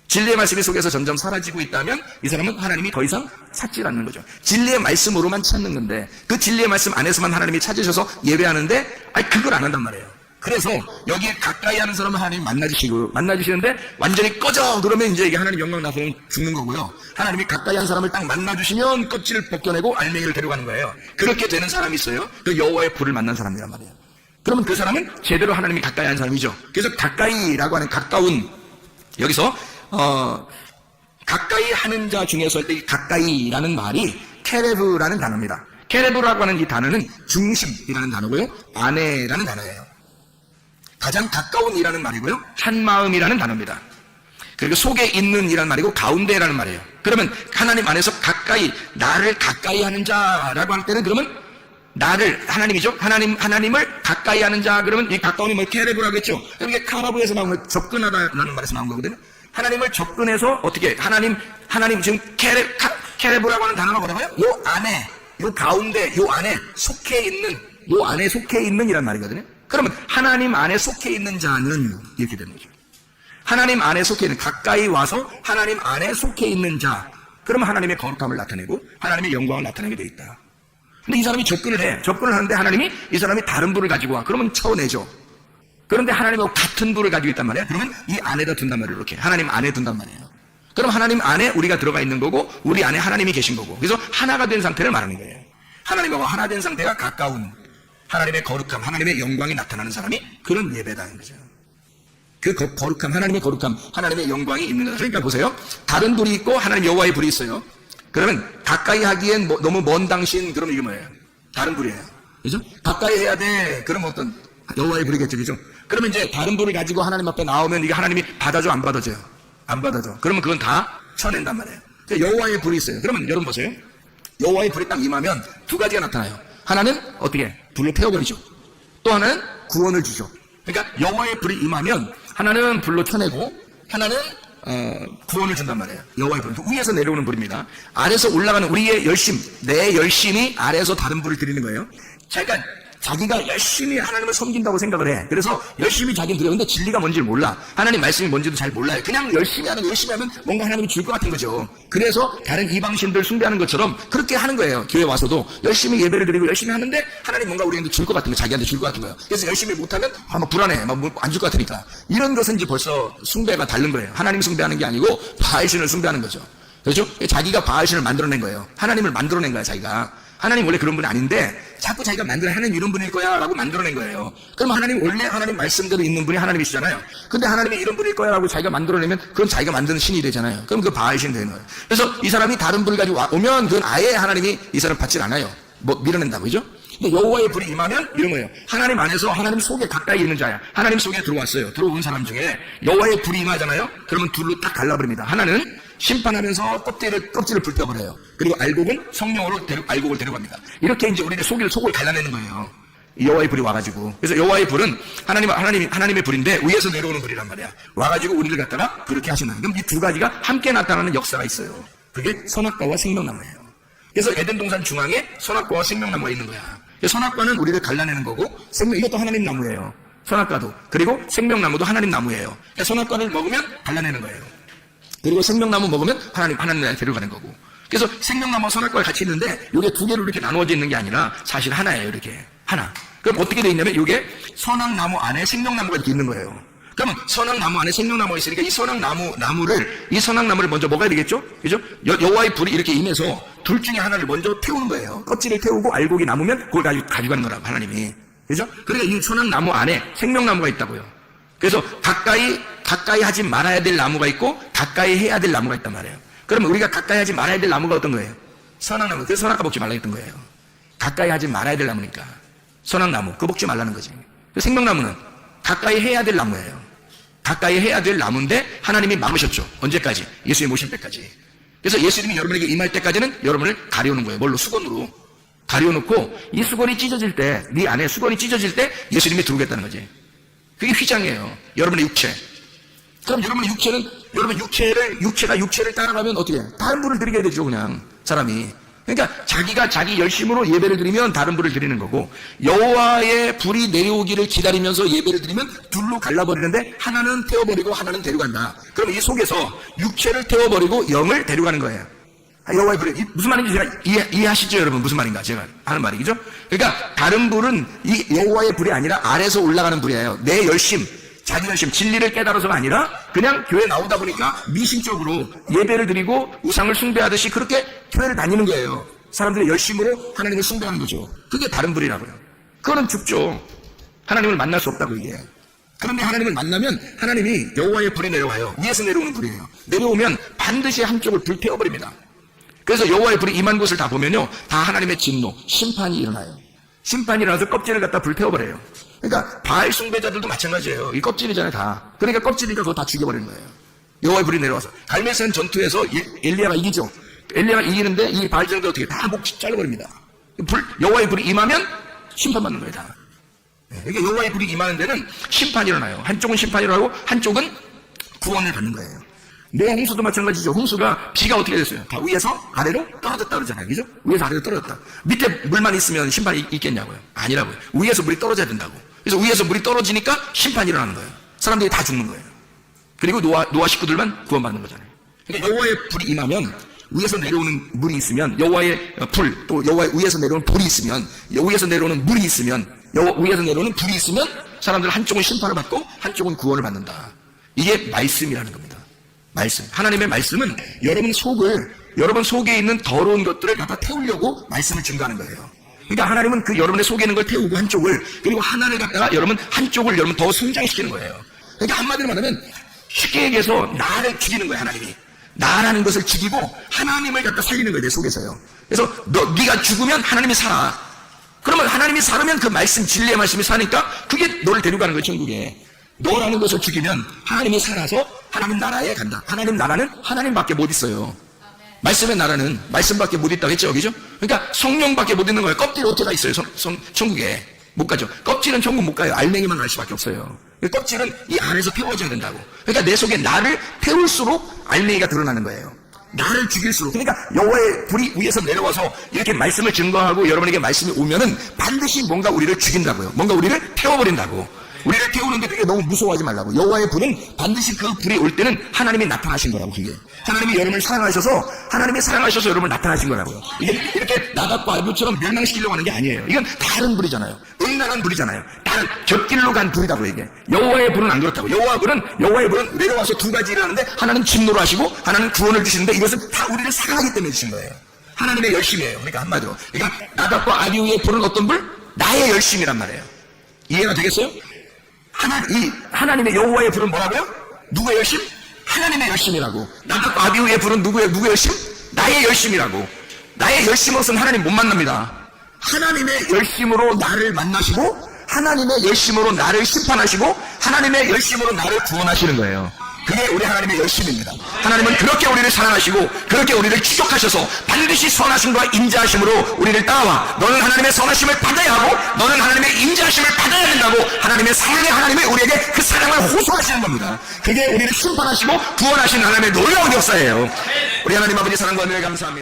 진리의 말씀이 속에서 점점 사라지고 있다면 이 사람은 하나님이 더 이상 찾지 않는 거죠. 진리의 말씀으로만 찾는 건데 그 진리의 말씀 안에서만 하나님이 찾으셔서 예배하는데 그걸 안 한단 말이에요. 그래서 여기에 가까이 하는 사람은 하나님이 만나주시는데 완전히 꺼져 그러면 이제 이게 하나님 영광 나서는 죽는 거고요. 하나님이 가까이 한 사람을 딱 만나주시면 껍질을 벗겨내고 알맹이를 데려가는 거예요. 그렇게 되는 사람이 있어요. 그 여호와의 불을 만난 사람이란 말이에요. 그러면 그 사람은 제대로 하나님이 가까이 한 사람이죠. 그래서 가까이라고 하는 가까운 여기서 가까이 하는 자 중에서 이 가까이라는 말이 케레브라는 단어입니다. 케레브라고 하는 이 단어는 중심이라는 단어고요. 안에라는 단어예요. 가장 가까운이라는 말이고요. 한마음이라는 단어입니다. 그리고 속에 있는이라는 말이고 가운데라는 말이에요. 그러면 하나님 안에서 가까이 나를 가까이 하는 자라고 할 때는 그러면 나를 하나님이죠. 하나님을 가까이 하는 자 그러면 이 가까운이 뭐 케레브라고 했죠. 그럼 이게 카라브에서 나온 거 접근하다라는 말에서 나온 거거든요. 하나님을 접근해서 어떻게 하나님 지금 케레브라고 하는 단어가 뭐라고요? 요 안에 요 가운데 요 안에 속해 있는 이란 말이거든요. 그러면 하나님 안에 속해 있는 자는 이렇게 되는 거죠. 하나님 안에 속해 있는 가까이 와서 하나님 안에 속해 있는 자 그러면 하나님의 거룩함을 나타내고 하나님의 영광을 나타내게 돼 있다. 근데 이 사람이 접근을 하는데 하나님이 이 사람이 다른 불을 가지고 와 그러면 쳐내죠. 그런데 하나님하고 같은 불을 가지고 있단 말이에요. 그러면 이 안에다 둔단 말이에요. 이렇게 하나님 안에 둔단 말이에요. 그럼 하나님 안에 우리가 들어가 있는 거고 우리 안에 하나님이 계신 거고 그래서 하나가 된 상태를 말하는 거예요. 하나님하고 하나 된 상태가 가까운 하나님의 거룩함, 하나님의 영광이 나타나는 사람이 그런 예배다는 거죠. 그 거룩함, 하나님의 거룩함, 하나님의 영광이 있는 거죠. 그러니까 보세요. 다른 불이 있고 하나님 여호와의 불이 있어요. 그러면 가까이 하기엔 너무 먼 당신 그러면 이게 뭐예요? 다른 불이에요. 그죠? 가까이 해야 돼. 그러면 어떤 여호와의 불이겠죠. 그죠? 그러면 이제 다른 불을 가지고 하나님 앞에 나오면 이게 하나님이 받아줘 안 받아줘요? 안 받아줘. 그러면 그건 다 쳐낸단 말이에요. 여호와의 불이 있어요. 그러면 여러분 보세요. 여호와의 불이 딱 임하면 두 가지가 나타나요. 하나는 어떻게? 불로 태워버리죠. 또 하나는 구원을 주죠. 그러니까 여호와의 불이 임하면 하나는 불로 쳐내고 하나는 구원을 준단 말이에요. 여호와의 불은 위에서 내려오는 불입니다. 아래에서 올라가는 우리의 열심, 내 열심이 아래에서 다른 불을 드리는 거예요. 그러니까 자기가 열심히 하나님을 섬긴다고 생각을 해. 그래서 열심히 자기는 드려요. 근데 진리가 뭔지를 몰라. 하나님 말씀이 뭔지도 잘 몰라요. 그냥 열심히 하면 뭔가 하나님이 줄 것 같은 거죠. 그래서 다른 이방신들 숭배하는 것처럼 그렇게 하는 거예요. 교회 와서도 열심히 예배를 드리고 열심히 하는데 하나님 뭔가 우리한테 줄 것 같은 거예요. 자기한테 줄 것 같은 거예요. 그래서 열심히 못하면 막 불안해. 막 안 줄 것 같으니까. 이런 것은 이제 벌써 숭배가 다른 거예요. 하나님 숭배하는 게 아니고 바알신을 숭배하는 거죠. 그렇죠? 자기가 바알신을 만들어낸 거예요. 하나님을 만들어낸 거예요. 자기가. 하나님 원래 그런 분이 아닌데 자꾸 자기가 하나님 이런 분일 거야 라고 만들어낸 거예요. 그럼 하나님 원래 하나님 말씀대로 있는 분이 하나님이시잖아요. 근데 하나님이 이런 분일 거야 라고 자기가 만들어내면 그건 자기가 만드는 신이 되잖아요. 그럼 그 바알신 되는 거예요. 그래서 이 사람이 다른 불을 가지고 오면 그건 아예 하나님이 이 사람 받질 않아요. 밀어낸다고 그죠? 근데 여호와의 불이 임하면 이런 거예요. 하나님 안에서 하나님 속에 가까이 있는 자야. 하나님 속에 들어왔어요. 들어온 사람 중에 여호와의 불이 임하잖아요. 그러면 둘로 딱 갈라버립니다. 하나는 심판하면서 껍질을 불태워버려요. 그리고 알곡은 성령으로 알곡을 데려갑니다. 이렇게 이제 우리의 속을 갈라내는 거예요. 여호와의 불이 와가지고. 그래서 여호와의 불은 하나님의 불인데 위에서 내려오는 불이란 말이야. 와가지고 우리를 갖다가 그렇게 하시는 거예요. 그럼 이 두 가지가 함께 나타나는 역사가 있어요. 그게 선악과와 생명나무예요. 그래서 에덴 동산 중앙에 선악과와 생명나무가 있는 거야. 선악과는 우리를 갈라내는 거고 이것도 하나님 나무예요. 선악과도. 그리고 생명나무도 하나님 나무예요. 선악과를 먹으면 갈라내는 거예요. 그리고 생명나무 먹으면 하나님 나라에 데려가는 거고. 그래서 생명나무와 선악과가 같이 있는데 이게 두 개로 이렇게 나누어져 있는 게 아니라 사실 하나예요. 이렇게 하나. 그럼 어떻게 돼 있냐면 이게 선악나무 안에 생명나무가 이렇게 있는 거예요. 그러면 선악나무 안에 생명나무가 있으니까 이 선악나무를 먼저 먹어야 되겠죠? 그죠? 여호와의 불이 이렇게 임해서 둘 중에 하나를 먼저 태우는 거예요. 껍질을 태우고 알곡이 남으면 그걸 가져가는 거라고 하나님이. 그죠? 그러니까 이 선악나무 안에 생명나무가 있다고요. 그래서 가까이 하지 말아야 될 나무가 있고 가까이 해야 될 나무가 있단 말이에요. 그러면 우리가 가까이 하지 말아야 될 나무가 어떤 거예요? 선악나무. 그래서 선악과 먹지 말라 했던 거예요. 가까이 하지 말아야 될 나무니까. 선악나무. 그거 먹지 말라는 거지. 생명나무는 가까이 해야 될 나무예요. 가까이 해야 될 나무인데 하나님이 막으셨죠. 언제까지? 예수님 오실 때까지. 그래서 예수님이 여러분에게 임할 때까지는 여러분을 가려놓는 거예요. 뭘로? 수건으로. 가려놓고 이 수건이 찢어질 때, 네 안에 수건이 찢어질 때 예수님이 들어오겠다는 거지. 그게 휘장이에요. 여러분의 육체. 그럼 육체가 육체를 따라가면 어떻게 해? 다른 분을 드리게 되죠, 그냥 사람이. 그러니까 자기가 자기 열심으로 예배를 드리면 다른 불을 드리는 거고, 여호와의 불이 내려오기를 기다리면서 예배를 드리면 둘로 갈라버리는데 하나는 태워버리고 하나는 데려간다. 그럼 이 속에서 육체를 태워버리고 영을 데려가는 거예요. 여호와의 불이 무슨 말인지 제가 이해하시죠, 여러분? 무슨 말인가 제가 하는 말이, 그죠? 그러니까 다른 불은 이 여호와의 불이 아니라 아래서 올라가는 불이에요. 내 열심, 자기 열심, 진리를 깨달아서가 아니라 그냥 교회 나오다 보니까 미신적으로 예배를 드리고 우상을 숭배하듯이 그렇게 교회를 다니는 거예요. 사람들의 열심으로 하나님을 숭배하는 거죠. 그게 다른 불이라고요. 그거는 죽죠. 하나님을 만날 수 없다고 얘기해요. 그런데 하나님을 만나면 하나님이 여호와의 불이 내려와요. 위에서 내려오는 불이에요. 내려오면 반드시 한쪽을 불태워버립니다. 그래서 여호와의 불이 임한 곳을 다 보면요, 다 하나님의 진노, 심판이 일어나요. 심판이 일어나서 껍질을 갖다 불태워버려요. 그러니까 바알 숭배자들도 마찬가지예요. 이 껍질이잖아요, 다. 그러니까 껍질이니까 그거 다 죽여버리는 거예요. 여호와의 불이 내려와서 갈멜산 전투에서 엘리야가 이기죠. 엘리야가 이기는데 이 바알들도 어떻게 다 목 잘라버립니다. 여호와의 불이 임하면 심판받는 거예요, 다. 그러니까 여호와의 불이 임하는 데는 심판이 일어나요. 한쪽은 심판이 일어나고 한쪽은 구원을 받는 거예요. 내 홍수도 마찬가지죠. 홍수가 비가 어떻게 됐어요? 다 위에서 아래로 떨어졌다 그러잖아요. 그죠? 위에서 아래로 떨어졌다. 밑에 물만 있으면 심판이 있겠냐고요? 아니라고요. 위에서 물이 떨어져야 된다고. 그래서 위에서 물이 떨어지니까 심판이 일어나는 거예요. 사람들이 다 죽는 거예요. 그리고 노아 식구들만 구원받는 거잖아요. 그러니까 여호와의 불이 임하면 위에서 내려오는 물이 있으면, 여호와의 불, 또 여호와의 위에서 내려오는 불이 있으면, 위에서 내려오는 물이 있으면, 위에서 내려오는 불이 있으면 사람들 한쪽은 심판을 받고 한쪽은 구원을 받는다. 이게 말씀이라는 겁니다. 말씀. 하나님의 말씀은 여러분 속에 있는 더러운 것들을 갖다 태우려고 말씀을 증거하는 거예요. 그러니까 하나님은 그 여러분의 속에 있는 걸 태우고 한쪽을, 그리고 하나를 갖다가 한쪽을 여러분 더 성장시키는 거예요. 그러니까 한마디로 말하면 쉽게 얘기해서 나를 죽이는 거예요, 하나님이. 나라는 것을 죽이고 하나님을 갖다 살리는 거예요, 내 속에서요. 그래서 네가 죽으면 하나님이 살아. 그러면 하나님이 살으면 그 말씀, 진리의 말씀이 사니까 그게 너를 데려가는 거예요, 천국에. 너라는 것을 죽이면 하나님이 살아서 하나님 나라에 간다. 하나님 나라는 하나님밖에 못 있어요. 말씀의 나라는 말씀밖에 못 있다고 했죠, 그죠? 그러니까 성령밖에 못 있는 거예요. 껍질 어떻게 다 있어요, 천국에. 못 가죠. 껍질은 천국 못 가요. 알맹이만 갈 수밖에 없어요. 껍질은 이 안에서 태워져야 된다고. 그러니까 내 속에 나를 태울수록 알맹이가 드러나는 거예요. 나를 죽일수록. 그러니까 여호와의 불이 위에서 내려와서 이렇게 말씀을 증거하고 여러분에게 말씀이 오면은 반드시 뭔가 우리를 죽인다고요. 뭔가 우리를 태워버린다고. 우리를 태우는데 그게 너무 무서워하지 말라고. 여호와의 불은 반드시 그 불이 올 때는 하나님이 나타나신 거라고. 그게 하나님이 여러분을 사랑하셔서 여러분을 나타나신 거라고요. 이게 이렇게 나답과 아비후처럼 멸망시키려고 하는 게 아니에요. 이건 다른 불이잖아요. 음란한 불이잖아요. 다른 곁길로 간 불이라고. 이게 여호와의 불은 안 그렇다고. 여호와의 불은 내려와서 두 가지 일을 하는데, 하나는 진노를 하시고 하나는 구원을 주시는데, 이것은 다 우리를 사랑하기 때문에 주신 거예요. 하나님의 열심이에요. 그러니까 한마디로, 그러니까 나답과 아비후의 불은 어떤 불? 나의 열심이란 말이에요. 이해가 되겠어요? 하나님의 여호와의 불은 뭐라고요? 누구의 열심? 하나님의 열심이라고. 나답과 아비후의 불은 누구의 열심? 나의 열심이라고. 나의 열심으로서는 하나님 못 만납니다. 하나님의 열심으로 나를 만나시고, 하나님의 열심으로 나를 심판하시고, 하나님의 열심으로 나를 구원하시는 거예요. 그게 우리 하나님의 열심입니다. 하나님은 그렇게 우리를 사랑하시고 그렇게 우리를 추격하셔서 반드시 선하심과 인자하심으로 우리를 따라와, 너는 하나님의 선하심을 받아야 하고 너는 하나님의 인자하심을 받아야 된다고 하나님의 사랑의 하나님이 우리에게 그 사랑을 호소하시는 겁니다. 그게 우리를 심판하시고 구원하시는 하나님의 놀라운 역사예요. 우리 하나님 아버지 사랑과 은혜에 감사합니다.